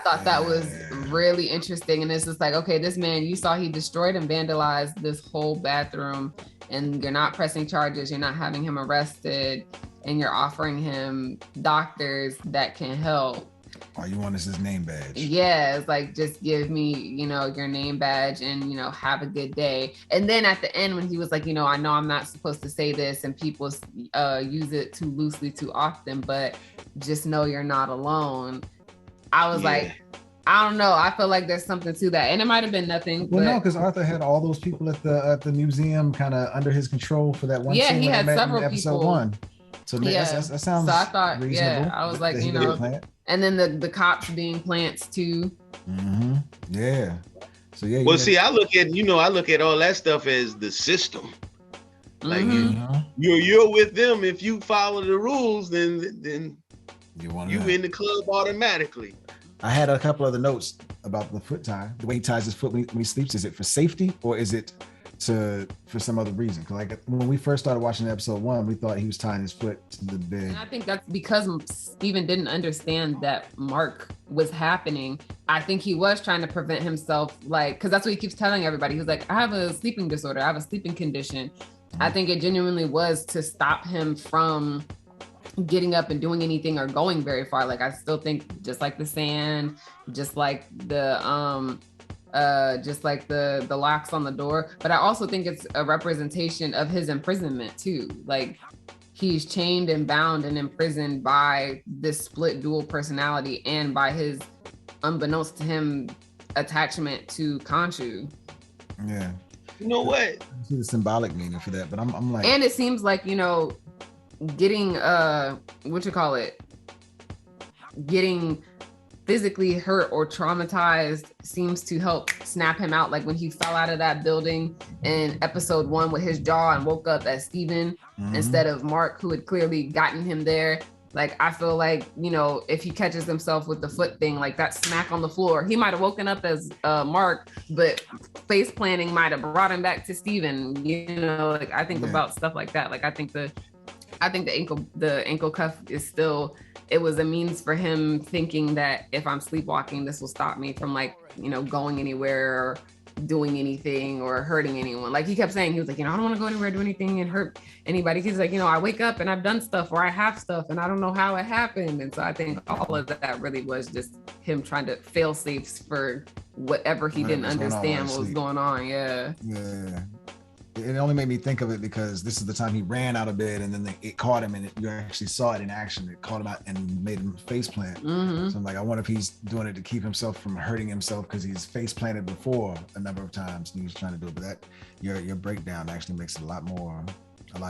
thought that was really interesting. And it's just like, okay, this man, you saw he destroyed and vandalized this whole bathroom, and you're not pressing charges, you're not having him arrested, and you're offering him doctors that can help. All you want is his name badge. Yeah, it's like, just give me, you know, your name badge and, you know, have a good day. And then at the end, when he was like, you know, I know I'm not supposed to say this and people use it too loosely too often, but just know you're not alone. I was like, I don't know. I feel like there's something to that. And it might have been nothing. Well, no, because Arthur had all those people at the museum kind of under his control for that one scene. Yeah, he had several episode people. 1. So that sounds. So I thought, reasonable. I was like, you know, and then the cops being plants too. Mm-hmm. Yeah. So yeah. Well, see, I look at all that stuff as the system. Like you're with them. If you follow the rules, then you in the club automatically. I had a couple other notes about the foot tie. The way he ties his foot when he sleeps. Is it for safety or is it for some other reason? Because like when we first started watching episode 1, we thought he was tying his foot to the bed. And I think that's because Steven didn't understand that Mark was happening. I think he was trying to prevent himself, like, because that's what he keeps telling everybody. He was like, I have a sleeping disorder. I have a sleeping condition. I think it genuinely was to stop him from getting up and doing anything or going very far. Like, I still think just like the sand, just like the locks on the door, but I also think it's a representation of his imprisonment too. Like, he's chained and bound and imprisoned by this split dual personality and by his, unbeknownst to him, attachment to Khonshu. Yeah. You know what? I see the symbolic meaning for that, but I'm like, and it seems like, getting getting physically hurt or traumatized seems to help snap him out. Like when he fell out of that building in episode 1 with his jaw and woke up as Steven instead of Mark, who had clearly gotten him there. Like, I feel like, if he catches himself with the foot thing, like that smack on the floor, he might have woken up as Mark, but face planning might have brought him back to Steven. Like, I think about stuff like that. Like, I think the ankle cuff is still, it was a means for him thinking that if I'm sleepwalking, this will stop me from going anywhere or doing anything or hurting anyone. Like he kept saying, he was like, I don't want to go anywhere, do anything and hurt anybody. He's like, I wake up and I've done stuff or I have stuff and I don't know how it happened. And so I think all of that really was just him trying to fail safes for whatever he didn't understand what was going on. Yeah. It only made me think of it because this is the time he ran out of bed and then it caught him and you actually saw it in action. It caught him out and made him face plant. So I'm like, I wonder if he's doing it to keep himself from hurting himself because he's face planted before a number of times and he was trying to do it. But that your breakdown actually makes it a lot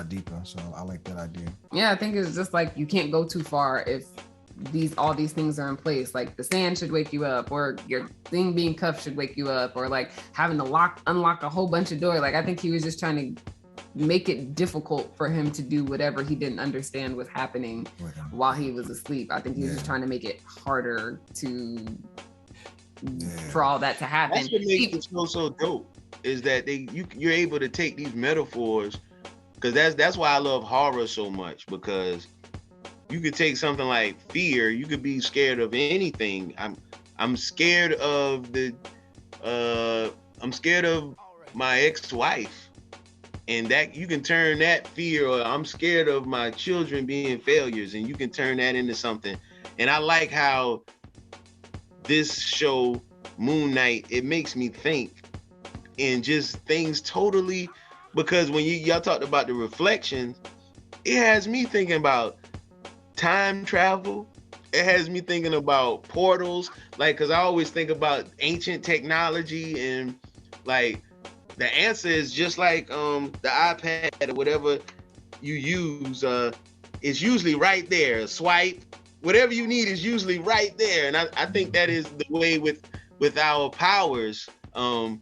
deeper. So I like that idea. Yeah, I think it's just like you can't go too far if all these things are in place. Like the sand should wake you up, or your thing being cuffed should wake you up, or like having to unlock a whole bunch of doors. Like I think he was just trying to make it difficult for him to do whatever he didn't understand was happening while he was asleep. I think he was just trying to make it harder for all that to happen. That's what makes the show so dope, is that you're able to take these metaphors, because that's why I love horror so much, because you could take something like fear. You could be scared of anything. I'm scared of I'm scared of my ex-wife, and that you can turn that fear, or I'm scared of my children being failures, and you can turn that into something. And I like how this show, Moon Knight, it makes me think in just things totally, because when y'all talked about the reflections, it has me thinking about time travel. It has me thinking about portals, like, because I always think about ancient technology, and like the answer is just like the iPad or whatever you use, it's usually right there. Swipe, whatever you need is usually right there. And I think that is the way with our powers. And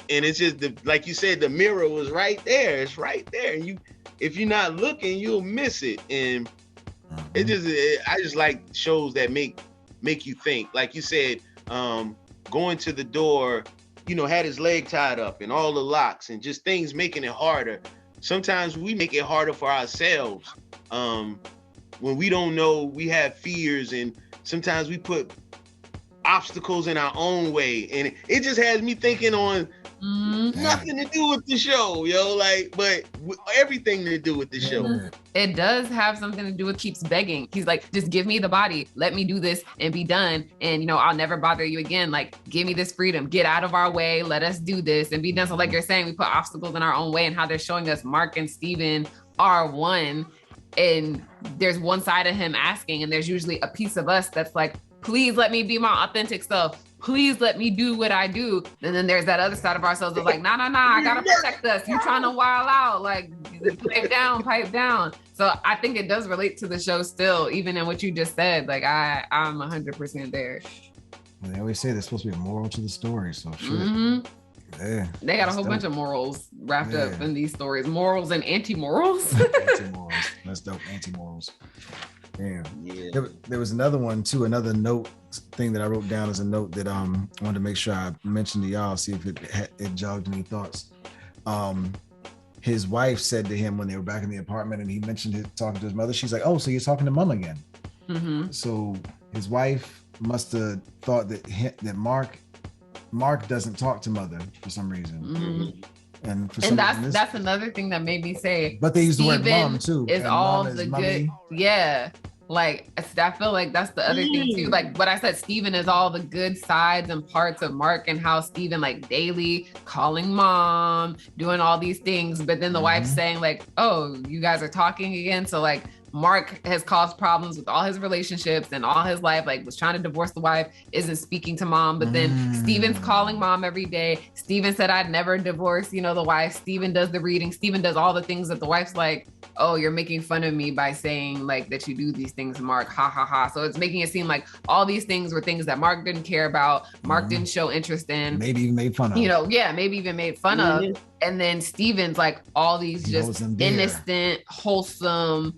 it's just like you said, the mirror was right there. It's right there. And if you're not looking, you'll miss it. And I just like shows that make you think. Like you said, going to the door, had his leg tied up and all the locks and just things making it harder. Sometimes we make it harder for ourselves when we don't know, we have fears, and sometimes we put obstacles in our own way. And it just has me thinking on nothing to do with the show, but everything to do with the show. It does have something to do with keeps begging. He's like, just give me the body, let me do this and be done, and I'll never bother you again. Like, give me this freedom, get out of our way, let us do this and be done. So like you're saying, we put obstacles in our own way, and how they're showing us Mark and Steven are one, and there's one side of him asking, and there's usually a piece of us that's like, please let me be my authentic self. Please let me do what I do. And then there's that other side of ourselves that's like, nah, I gotta protect us. You trying to wild out, like pipe down. So I think it does relate to the show still, even in what you just said. Like I'm 100% there. They always say there's supposed to be a moral to the story, so shit. Mm-hmm. Yeah, they got a whole bunch of morals wrapped up in these stories. Morals and anti-morals. Anti-morals. That's dope. Anti-morals. Damn. Yeah. There was another one too. Another note thing that I wrote down as a note that I wanted to make sure I mentioned to y'all. See if it jogged any thoughts. His wife said to him when they were back in the apartment, and he mentioned talking to his mother. She's like, "Oh, so you're talking to mom again?" Mm-hmm. So his wife must have thought that Mark doesn't talk to mother for some reason. Mm-hmm. And that's another thing that made me say. But they use the word mom too. Is all the good, yeah. Like I feel like that's the other thing too. Like what I said, Steven is all the good sides and parts of Mark, and how Steven like daily calling mom, doing all these things, but then the wife's saying like, "Oh, you guys are talking again." So like Mark has caused problems with all his relationships and all his life, like was trying to divorce the wife, isn't speaking to mom, but then Steven's calling mom every day. Steven said, "I'd never divorce, the wife." Steven does the reading. Steven does all the things that the wife's like, "Oh, you're making fun of me by saying like that you do these things, Mark, ha ha ha." So it's making it seem like all these things were things that Mark didn't care about, Mark didn't show interest in. Maybe even made fun of. Maybe even made fun of. And then Steven's like all these just innocent, wholesome,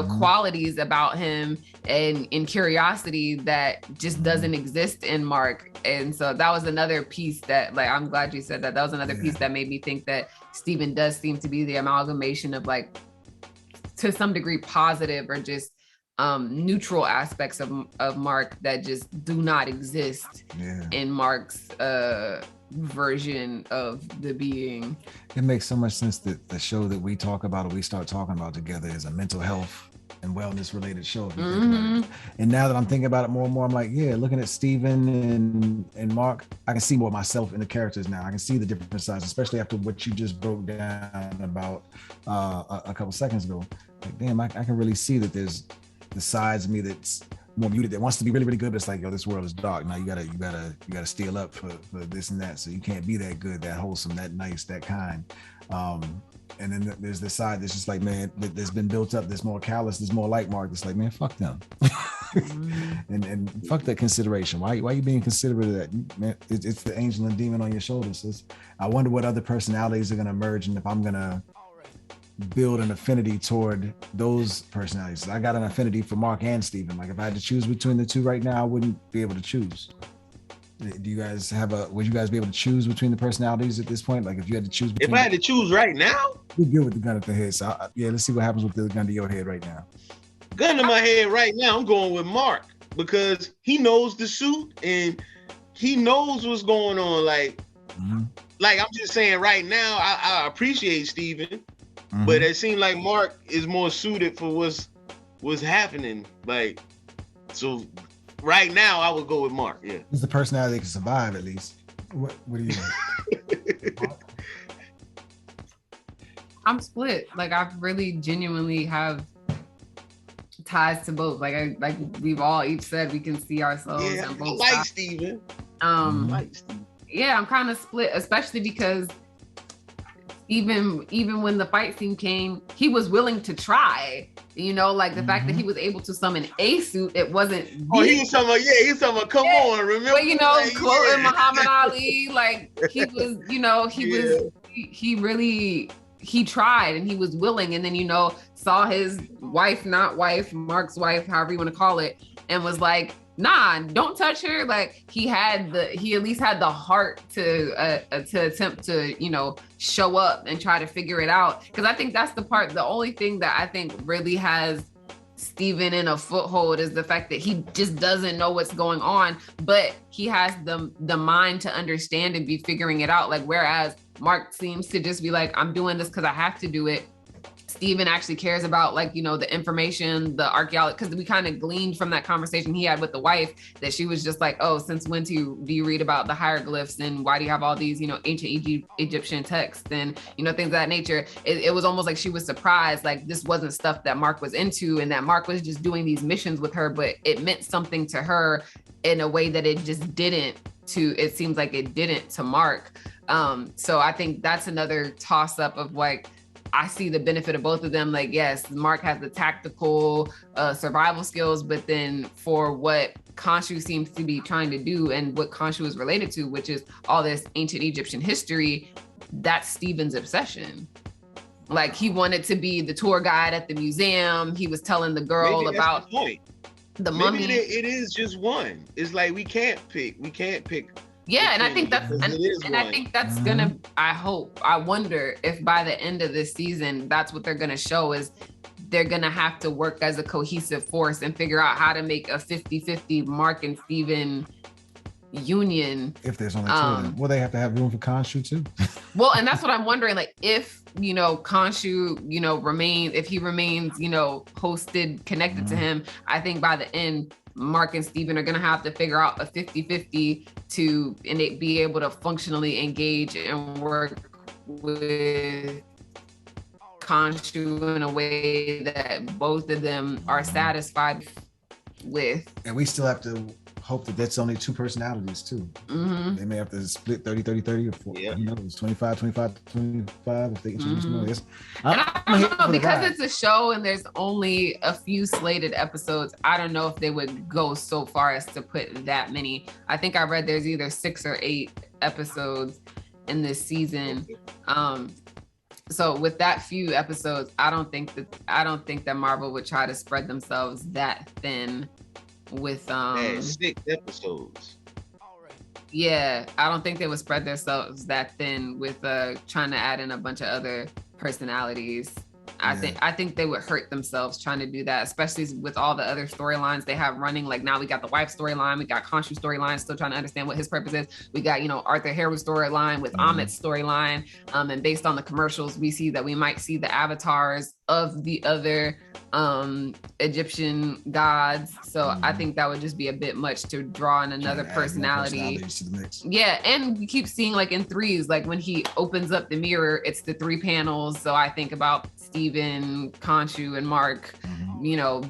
qualities about him and in curiosity that just doesn't exist in Mark. And so that was another piece that, like, I'm glad you said that. That was another piece that made me think that Steven does seem to be the amalgamation of like, to some degree, positive or just neutral aspects of Mark that just do not exist in Mark's version of the being. It makes so much sense that the show that we talk about or we start talking about together is a mental health and wellness related show. If you think about it. And now that I'm thinking about it more and more, I'm like, looking at Steven and Mark, I can see more of myself in the characters now. I can see the different sides, especially after what you just broke down about a couple seconds ago. Like, damn, I can really see that there's the sides of me that's more muted, that wants to be really, really good, but it's like, yo, this world is dark. Now you gotta steel up for this and that. So you can't be that good, that wholesome, that nice, that kind. And then there's the side that's just like, man, that's been built up, that's more callous, that's more like Mark. It's like, man, fuck them. and fuck that consideration. Why you being considerate of that? Man, it's the angel and demon on your shoulders. I wonder what other personalities are gonna emerge, and if I'm gonna build an affinity toward those personalities. I got an affinity for Mark and Steven. Like if I had to choose between the two right now, I wouldn't be able to choose. Do you guys would you guys be able to choose between the personalities at this point? Like if you had to choose between, if I had to choose right now, we're good with the gun at the head. So let's see what happens with the gun to your head right now. Gun to my head right now, I'm going with Mark because he knows the suit and he knows what's going on. Like I'm just saying right now, I appreciate Steven. But it seemed like Mark is more suited for what's happening. Like, so right now I would go with Mark. Yeah, he's the personality that can survive at least. What do you think? I'm split. Like I really genuinely have ties to both. Like we've all each said we can see ourselves in both sides. Steven. Yeah, I'm kind of split, especially because even when the fight scene came, he was willing to try. Like the fact that he was able to summon a suit, it wasn't. Oh, he was talking about, come on, remember? But quoting Muhammad Ali, like he was, he tried and he was willing, and then saw his wife, not wife, Mark's wife, however you want to call it, and was like, nah, don't touch her. Like he at least had the heart to attempt to, show up and try to figure it out. Cause I think that's the only thing that I think really has Steven in a foothold is the fact that he just doesn't know what's going on, but he has the mind to understand and be figuring it out. Like, whereas Mark seems to just be like, I'm doing this cause I have to do it. Steven actually cares about the information, the archaeology, because we kind of gleaned from that conversation he had with the wife that she was just like, oh, since when do you read about the hieroglyphs and why do you have all these, ancient Egyptian texts and, things of that nature. It was almost like she was surprised, like this wasn't stuff that Mark was into and that Mark was just doing these missions with her, but it meant something to her in a way that it just didn't it seems like it didn't to Mark. So I think that's another toss up of like, I see the benefit of both of them. Like, yes, Mark has the tactical survival skills, but then for what Khonshu seems to be trying to do and what Khonshu is related to, which is all this ancient Egyptian history, that's Steven's obsession. Like, he wanted to be the tour guide at the museum. He was telling the girl about the mummy. Maybe it is just one. It's like we can't pick. Yeah, and I think that's gonna, I wonder if by the end of this season, that's what they're gonna show, is they're gonna have to work as a cohesive force and figure out how to make a 50-50 Mark and Steven union. If there's only two of them. Well, they have to have room for Khonshu too. Well, and that's what I'm wondering, like, if, Khonshu, if he remains, hosted, connected to him, I think by the end, Mark and Steven are going to have to figure out a 50-50 and be able to functionally engage and work with Khonshu in a way that both of them are satisfied with. And we still have to hope that that's only two personalities too. Mm-hmm. They may have to split 30-30-30 or 40, who knows, 25-25-25 if they introduce more. I don't know, because it's a show and there's only a few slated episodes, I don't know if they would go so far as to put that many. I think I read there's either 6 or 8 episodes in this season. So with that few episodes, I don't think that Marvel would try to spread themselves that thin with 6 episodes. Yeah, I don't think they would spread themselves that thin with trying to add in a bunch of other personalities. I think they would hurt themselves trying to do that, especially with all the other storylines they have running. Like, now we got the wife storyline, we got Khonshu storyline, still trying to understand what his purpose is. We got, Arthur Harrow's storyline with Amit's storyline. And based on the commercials, we see that we might see the avatars of the other Egyptian gods. So I think that would just be a bit much to draw in another personality. Yeah, and we keep seeing, like, in threes, like when he opens up the mirror, it's the 3 panels. So I think about Steven, Khonshu, and Mark,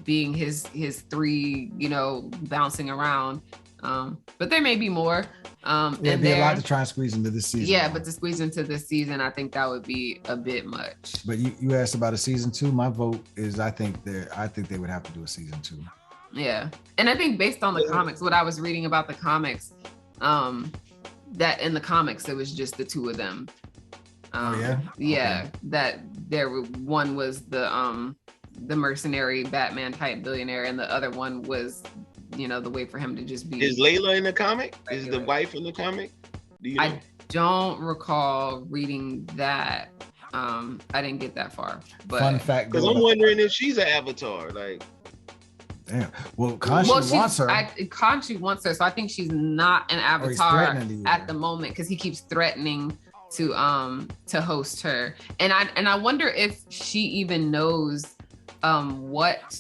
being his 3, bouncing around. But there may be more. There'd be a lot to try and squeeze into this season. Yeah, but to squeeze into this season, I think that would be a bit much. But you asked about a season 2. My vote is I think they would have to do a season 2. Yeah, and I think based on the comics, what I was reading about the comics, that in the comics it was just the 2 of them. That one was the mercenary Batman type billionaire, and the other one was, the way for him to just be. Is Layla in the comic? Regular. Is the wife in the comic? Do you know? I don't recall reading that. I didn't get that far. But fun fact, because I'm wondering if she's an avatar. Like, damn. Well, Khonshu wants her. Khonshu wants her, so I think she's not an avatar at the moment, because he keeps threatening to host her, and I wonder if she even knows what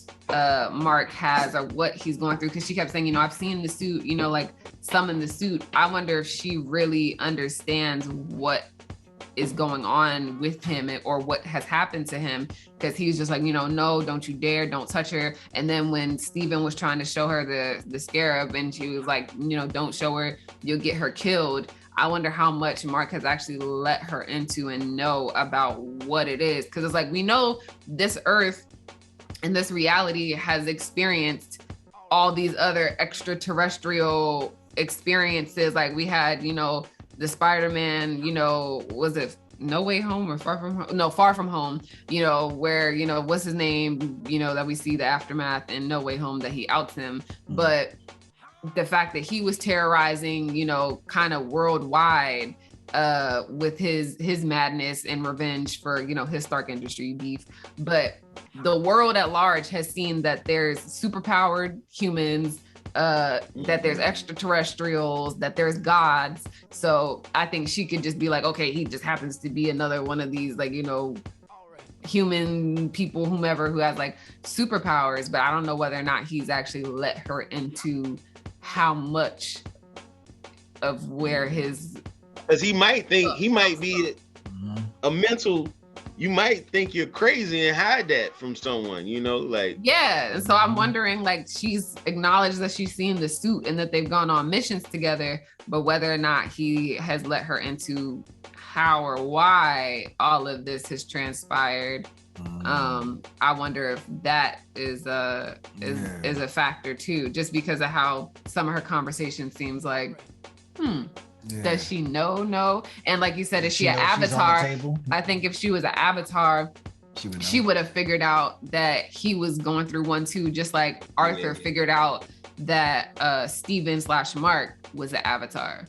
Mark has or what he's going through, because she kept saying, I've seen the suit, like some in the suit. I wonder if she really understands what is going on with him or what has happened to him, because he's just like, no, don't you dare, don't touch her. And then when Steven was trying to show her the scarab, and she was like, don't show her, you'll get her killed. I wonder how much Mark has actually let her into and know about what it is. Because it's like, we know this Earth and this reality has experienced all these other extraterrestrial experiences. Like, we had, the Spider-Man, was it No Way Home or Far From Home? No, Far From Home, where, what's his name, that we see the aftermath in No Way Home, that he outs him. But the fact that he was terrorizing, kind of worldwide with his madness and revenge for, his Stark Industry beef. But the world at large has seen that there's superpowered humans, that there's extraterrestrials, that there's gods. So I think she could just be like, okay, he just happens to be another one of these, like, human people, whomever, who has like superpowers. But I don't know whether or not he's actually let her into how much of where his, because he might think he might be a mental, you might think you're crazy and hide that from someone, like. Yeah, so I'm wondering, like, she's acknowledged that she's seen the suit and that they've gone on missions together, but whether or not he has let her into how or why all of this has transpired. I wonder if that is a factor too, just because of how some of her conversation seems like, does she know? No. And like you said, is she an avatar? I think if she was an avatar, she would have figured out that he was going through one too, just like Arthur figured out that Steven/Mark was an avatar.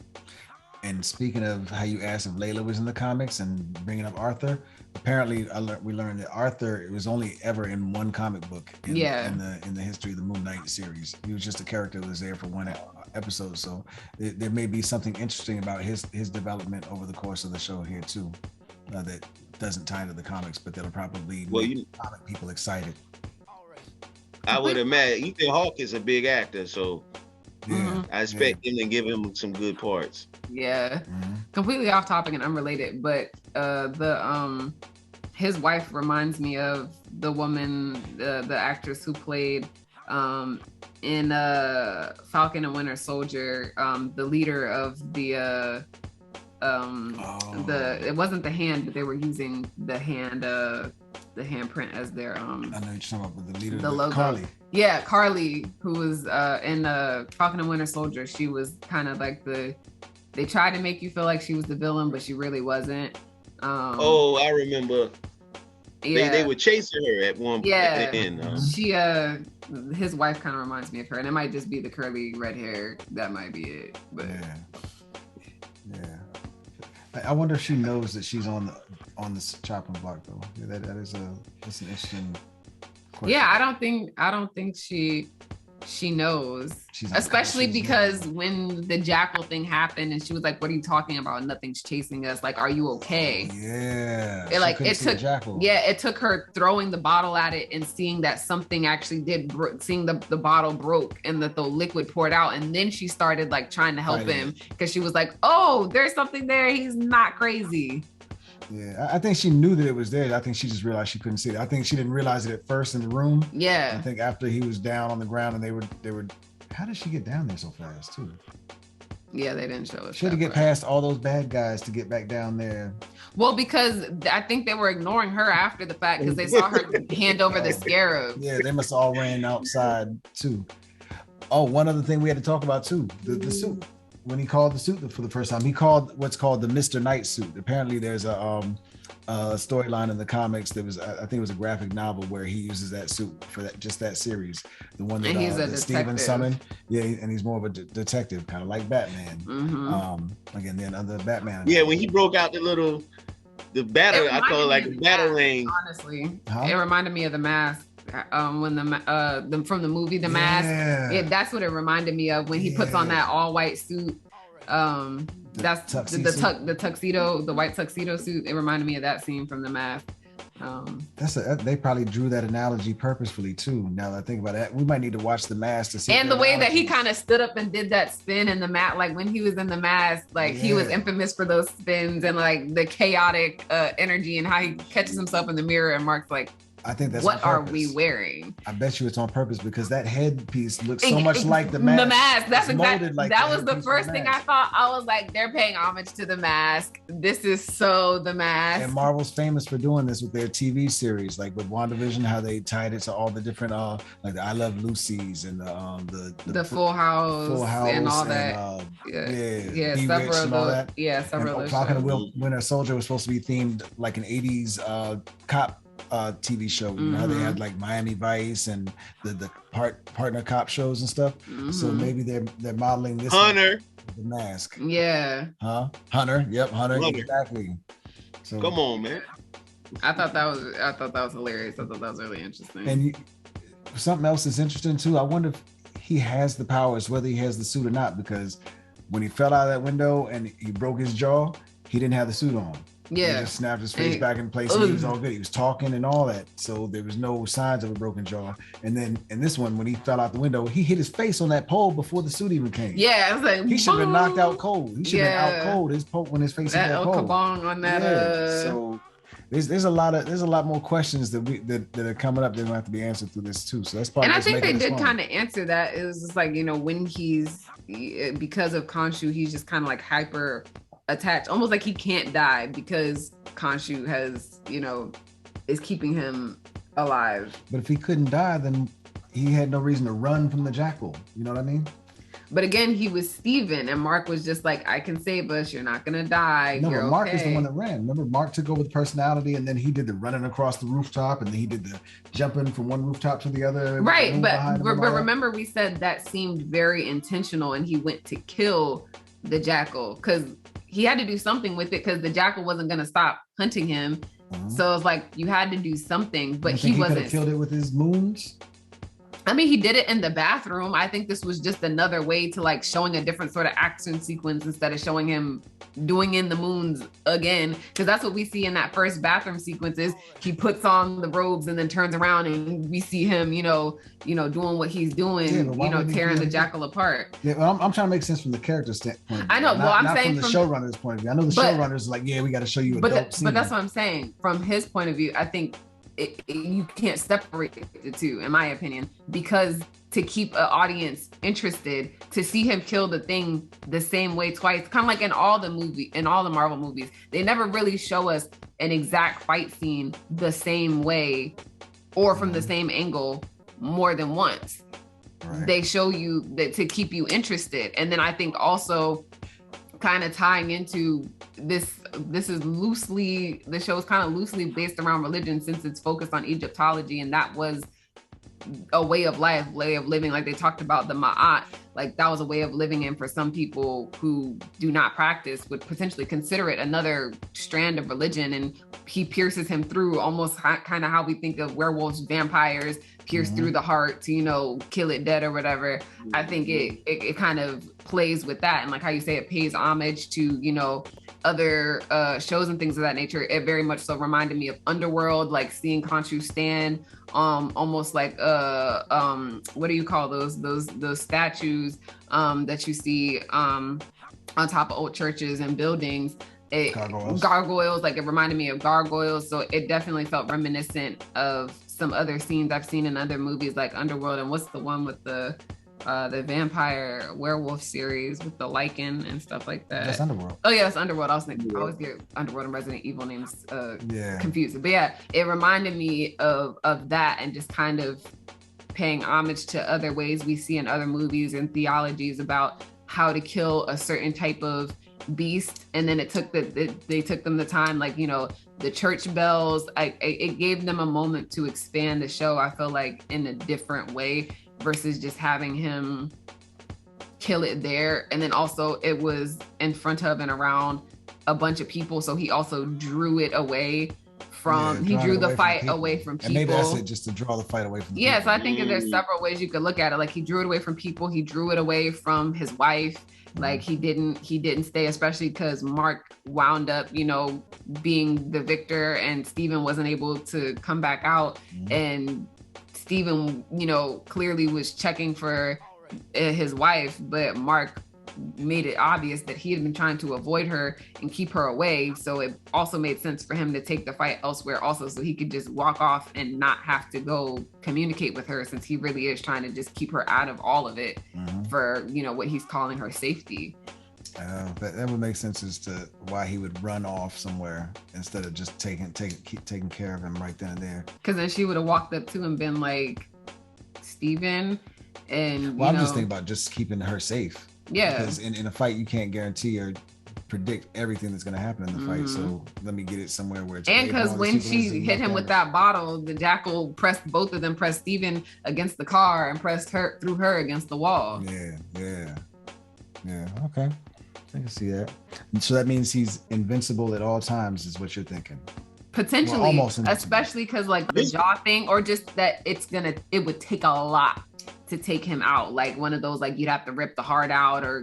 And speaking of how you asked if Layla was in the comics and bringing up Arthur, apparently we learned that Arthur was only ever in one comic book in the history of the Moon Knight series. He was just a character that was there for one episode. So there may be something interesting about his development over the course of the show here too, that doesn't tie into the comics, but that'll probably make comic people excited. I would imagine Ethan Hawke is a big actor, so I expect him to give him some good parts. Yeah, completely off topic and unrelated, but his wife reminds me of the woman, the actress who played in Falcon and Winter Soldier, the leader of the it wasn't the hand, but they were using the handprint as their I know you're talking about, but the leader, the logo. Carly. Yeah, Carly, who was in Falcon and Winter Soldier. She was kind of like they tried to make you feel like she was the villain, but she really wasn't. I remember. Yeah. They were chasing her at one point. Yeah. She his wife kind of reminds me of her, and it might just be the curly red hair. That might be it. But yeah. I wonder if she knows that she's on this chopping block though. Yeah, that's an interesting question. Yeah, I don't think she knows, especially because when the jackal thing happened and she was like, what are you talking about? Nothing's chasing us. Like, are you okay? It took her throwing the bottle at it and seeing that something actually seeing the bottle broke and that the liquid poured out. And then she started like trying to help him because she was like, oh, there's something there. He's not crazy. Yeah, I think she knew that it was there. I think she just realized she couldn't see it. I think she didn't realize it at first in the room. Yeah. I think after he was down on the ground and they were. How did she get down there so fast too? Yeah, they didn't show us. She had to get past all those bad guys to get back down there. Well, because I think they were ignoring her after the fact because they saw her hand over the scarab. Yeah, they must all ran outside too. Oh, one other thing we had to talk about too: the suit. When he called the suit for the first time, he called what's called the Mr. Knight suit. Apparently, there's a storyline in the comics that was, I think it was a graphic novel where he uses that suit for that series. The one that Steven summoned. Yeah, and he's more of a detective, kind of like Batman. Again, then other Batman. Yeah, when he broke out the battle, I call it like a battering. Honestly, it reminded me of The Mask. When from the movie The Mask, that's what it reminded me of when he puts on that all white suit. That's the tuxedo, the white tuxedo suit. It reminded me of that scene from The Mask. They probably drew that analogy purposefully too. Now that I think about it, we might need to watch The Mask to see. And the way that he kind of stood up and did that spin in The Mask, like when he was in The Mask, like he was infamous for those spins and like the chaotic energy and how he catches himself in the mirror and Mark's like, I think that's what are we wearing? I bet you it's on purpose because that headpiece looks so much like the mask. The Mask. That's exactly that was the first thing I thought. I was like, they're paying homage to The Mask. This is so The Mask. And Marvel's famous for doing this with their TV series, like with WandaVision, how they tied it to all the different like the I Love Lucy's and the Full House and all that. Several of those. Yeah, several of those. Falcon and Winter Soldier was supposed to be themed like an 80s cop TV show. You know how they had like Miami Vice and the partner cop shows and stuff. So maybe they're modeling this Hunter The Mask. Yeah. Hunter. Yep, Hunter. Exactly. So come on, man. I thought that was hilarious. I thought that was really interesting. And something else that's interesting too. I wonder if he has the powers, whether he has the suit or not, because when he fell out of that window and he broke his jaw, he didn't have the suit on. Yeah, he just snapped his face back in place and he was all good. He was talking and all that. So there was no signs of a broken jaw. And then in this one, when he fell out the window, he hit his face on that pole before the suit even came. Yeah, I was like, he should have been knocked out cold. He should have been out cold. His pole when his face hit that pole. Kabong on that. So there's a lot more questions that are coming up that will have to be answered through this too. So that's probably. And I think they did kind of answer that. It was just like, when he's because of Khonshu, he's just kind of like hyper attached, almost like he can't die because Khonshu has, is keeping him alive. But if he couldn't die, then he had no reason to run from the jackal. You know what I mean? But again, he was Steven, and Mark was just like, I can save us. You're not going to die. No, You're but Mark okay. is the one that ran. Remember, Mark took over the personality, and then he did the running across the rooftop, and then he did the jumping from one rooftop to the other. Right, but remember we said that seemed very intentional, and he went to kill the jackal because he had to do something with it because the jackal wasn't going to stop hunting him. So it's like you had to do something, but he wasn't. Could have killed it with his moons. I mean, he did it in the bathroom. I think this was just another way to like showing a different sort of action sequence instead of showing him doing in the moons again. Because that's what we see in that first bathroom sequence is he puts on the robes and then turns around and we see him, doing what he's doing, tearing the jackal apart. Yeah, well, I'm trying to make sense from the character standpoint. I know. I'm saying from the showrunner's point of view. I know the showrunner's like, yeah, we got to show you a dope scene. But that's what I'm saying. From his point of view, I think you can't separate the two, in my opinion, because to keep an audience interested, to see him kill the thing the same way twice, kind of like in all the Marvel movies, they never really show us an exact fight scene the same way or from the same angle more than once. Right. They show you that to keep you interested. And then I think also kind of tying into the show is kind of loosely based around religion since it's focused on Egyptology, and that was a way of living. Like they talked about the Ma'at, like that was a way of living, and for some people who do not practice would potentially consider it another strand of religion. And he pierces him through, almost kind of how we think of werewolves, vampires, pierce through the heart to kill it dead or whatever. I think it kind of plays with that, and like how you say it pays homage to other shows and things of that nature. It very much so reminded me of Underworld, like seeing Khonshu stand almost like what do you call those statues that you see on top of old churches and buildings. Gargoyles, like it reminded me of gargoyles. So it definitely felt reminiscent of some other scenes I've seen in other movies like Underworld, and what's the one with the vampire werewolf series with the lichen and stuff like that. That's Underworld. Oh yeah, that's Underworld. I was thinking, I always get Underworld and Resident Evil names confused. But yeah, it reminded me of that, and just kind of paying homage to other ways we see in other movies and theologies about how to kill a certain type of beast. And then it took they took them the time, like the church bells. It gave them a moment to expand the show, I feel like, in a different way versus just having him kill it there. And then also it was in front of and around a bunch of people, so he also drew it away from he drew the fight away from people. And maybe that's it, just to draw the fight away from people. So I think there's several ways you could look at it. Like he drew it away from people, he drew it away from his wife. Like he didn't stay, especially because Mark wound up, being the victor, and Steven wasn't able to come back out. And Steven, clearly was checking for his wife, but Mark made it obvious that he had been trying to avoid her and keep her away. So it also made sense for him to take the fight elsewhere also, so he could just walk off and not have to go communicate with her, since he really is trying to just keep her out of all of it for, what he's calling her safety. That would make sense as to why he would run off somewhere instead of just keep taking care of him right then and there. Because then she would have walked up to him and been like, Steven, and I'm just thinking about just keeping her safe. Yeah. Because in a fight, you can't guarantee or predict everything that's going to happen in the fight. So let me get it somewhere where it's... And because when she hit him with that bottle, the jackal pressed Steven against the car and pressed her through her against the wall. Yeah. Okay. I can see that. So that means he's invincible at all times, is what you're thinking. Potentially, well, almost especially because like the jaw thing, or just that it would take a lot to take him out. Like one of those, like you'd have to rip the heart out, or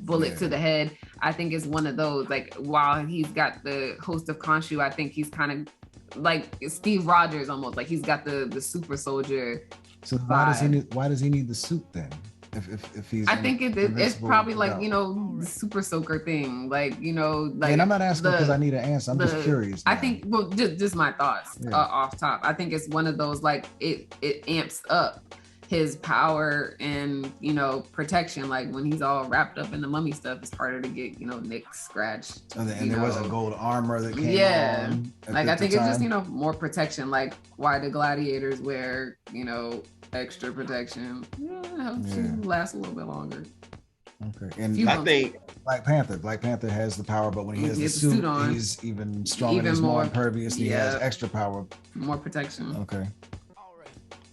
bullet to the head. I think it's one of those. Like while he's got the host of Khonshu, I think he's kind of like Steve Rogers almost. Like he's got the super soldier. So why does he need the suit then? If he's, I think it's probably like the super soaker thing, like like. And I'm not asking because I need an answer. I'm just curious. Now. I think just my thoughts off top. I think it's one of those, like it amps up his power and, you know, protection. Like when he's all wrapped up in the mummy stuff, it's harder to get, you know, nicks, scratched. And there was a gold armor that came on. Like I think it's just, you know, more protection. Like why the gladiators wear, you know, extra protection. Yeah, helps you last a little bit longer. Okay. And I think Black Panther has the power, but when he has the suit on, he's even stronger, he's more impervious, and he has extra power. More protection. Okay.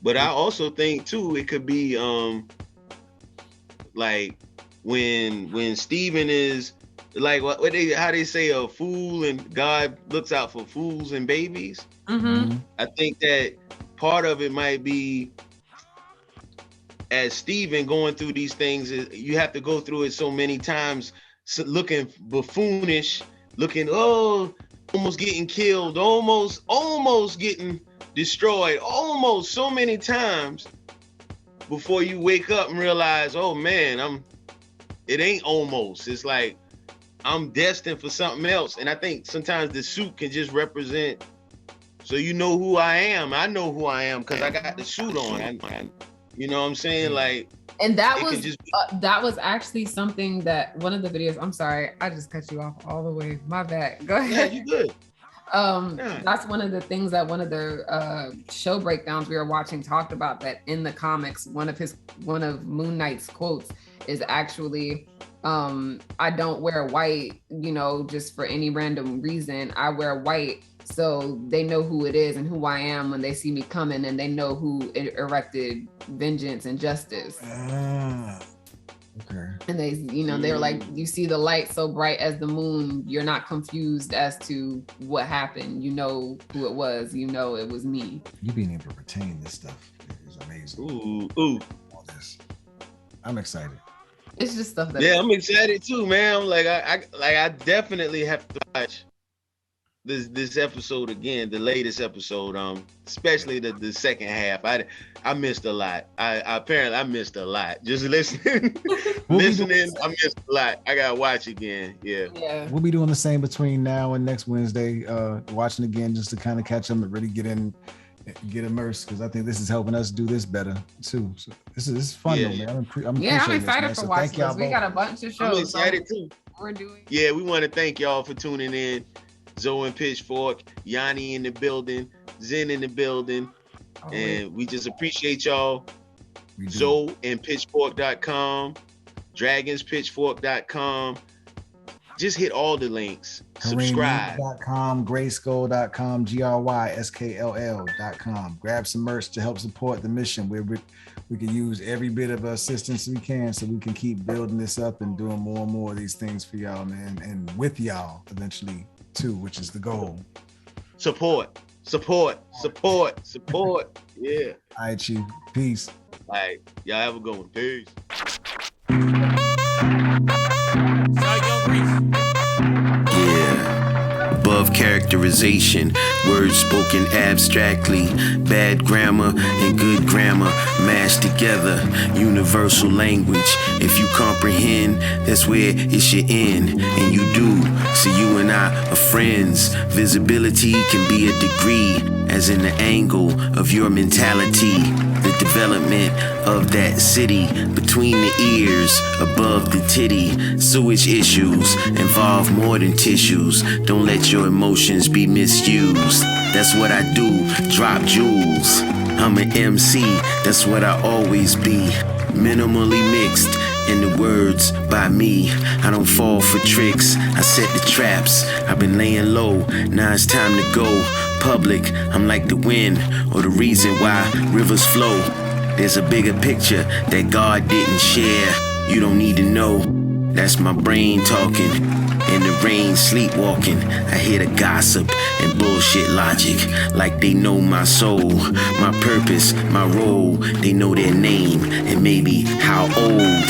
But I also think too, it could be like when Stephen is like how they say a fool and God looks out for fools and babies. Mm-hmm. I think that part of it might be as Stephen going through these things, you have to go through it so many times, looking buffoonish, looking almost getting killed, almost getting destroyed, almost so many times before you wake up and realize, oh man, it ain't almost. It's like I'm destined for something else. And I think sometimes the suit can just represent, so you know who I am. I know who I am because I got the suit on. You know what I'm saying? Like, and that was actually something that one of the videos. I'm sorry, I just cut you off all the way. My bad. Go ahead. Yeah, you good. That's one of the things that one of the show breakdowns we were watching talked about, that in the comics, one of Moon Knight's quotes is actually, I don't wear white, you know, just for any random reason. I wear white so they know who it is and who I am when they see me coming, and they know who erected vengeance and justice. Okay. And they, you know, they're like, you see the light so bright as the moon, you're not confused as to what happened. You know who it was. You know it was me. You being able to retain this stuff is amazing. Ooh. All this. I'm excited. It's just stuff that. Yeah, I'm excited too, man. I definitely have to watch this episode again, the latest episode, especially the second half. I missed a lot. I missed a lot. Just listening, I missed a lot. I gotta watch again. Yeah. We'll be doing the same between now and next Wednesday. Watching again just to kind of catch them and really get immersed, because I think this is helping us do this better too. So this is fun, though, man. I'm excited for Watchlist. We got a bunch of shows. I'm excited too. We're doing. Yeah, we want to thank y'all for tuning in. Zo and Pitchfork, Yani in the building, Zen in the building, and we just appreciate y'all. Zo and Pitchfork.com, DragonsPitchfork.com. Just hit all the links. Subscribe. GRYSKLL.com, GRYSKLL.com. Grab some merch to help support the mission. We can use every bit of assistance we can so we can keep building this up and doing more and more of these things for y'all, man, and with y'all eventually too, which is the goal. Support. Yeah. All right, Chief. Peace. All right. Y'all have a good one. Peace. Yeah. Above characterization, words spoken abstractly, bad grammar and good grammar mashed together, universal language. If you comprehend, that's where it should end, and you do. So you and I are friends. Visibility can be a degree, as in the angle of your mentality. The development of that city, between the ears, above the titty. Sewage issues involve more than tissues. Don't let your emotions be misused. That's what I do, drop jewels. I'm an MC, that's what I always be. Minimally mixed, in the words by me. I don't fall for tricks, I set the traps. I've been laying low, now it's time to go public. I'm like the wind, or the reason why rivers flow. There's a bigger picture that God didn't share. You don't need to know, that's my brain talking. In the rain, sleepwalking, I hear the gossip and bullshit logic, like they know my soul, my purpose, my role. They know their name and maybe how old,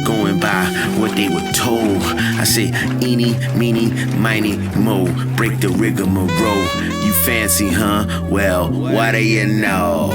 going by what they were told. I say eeny, meeny, miny, mo, break the rigmarole. You fancy, huh? Well, what do you know?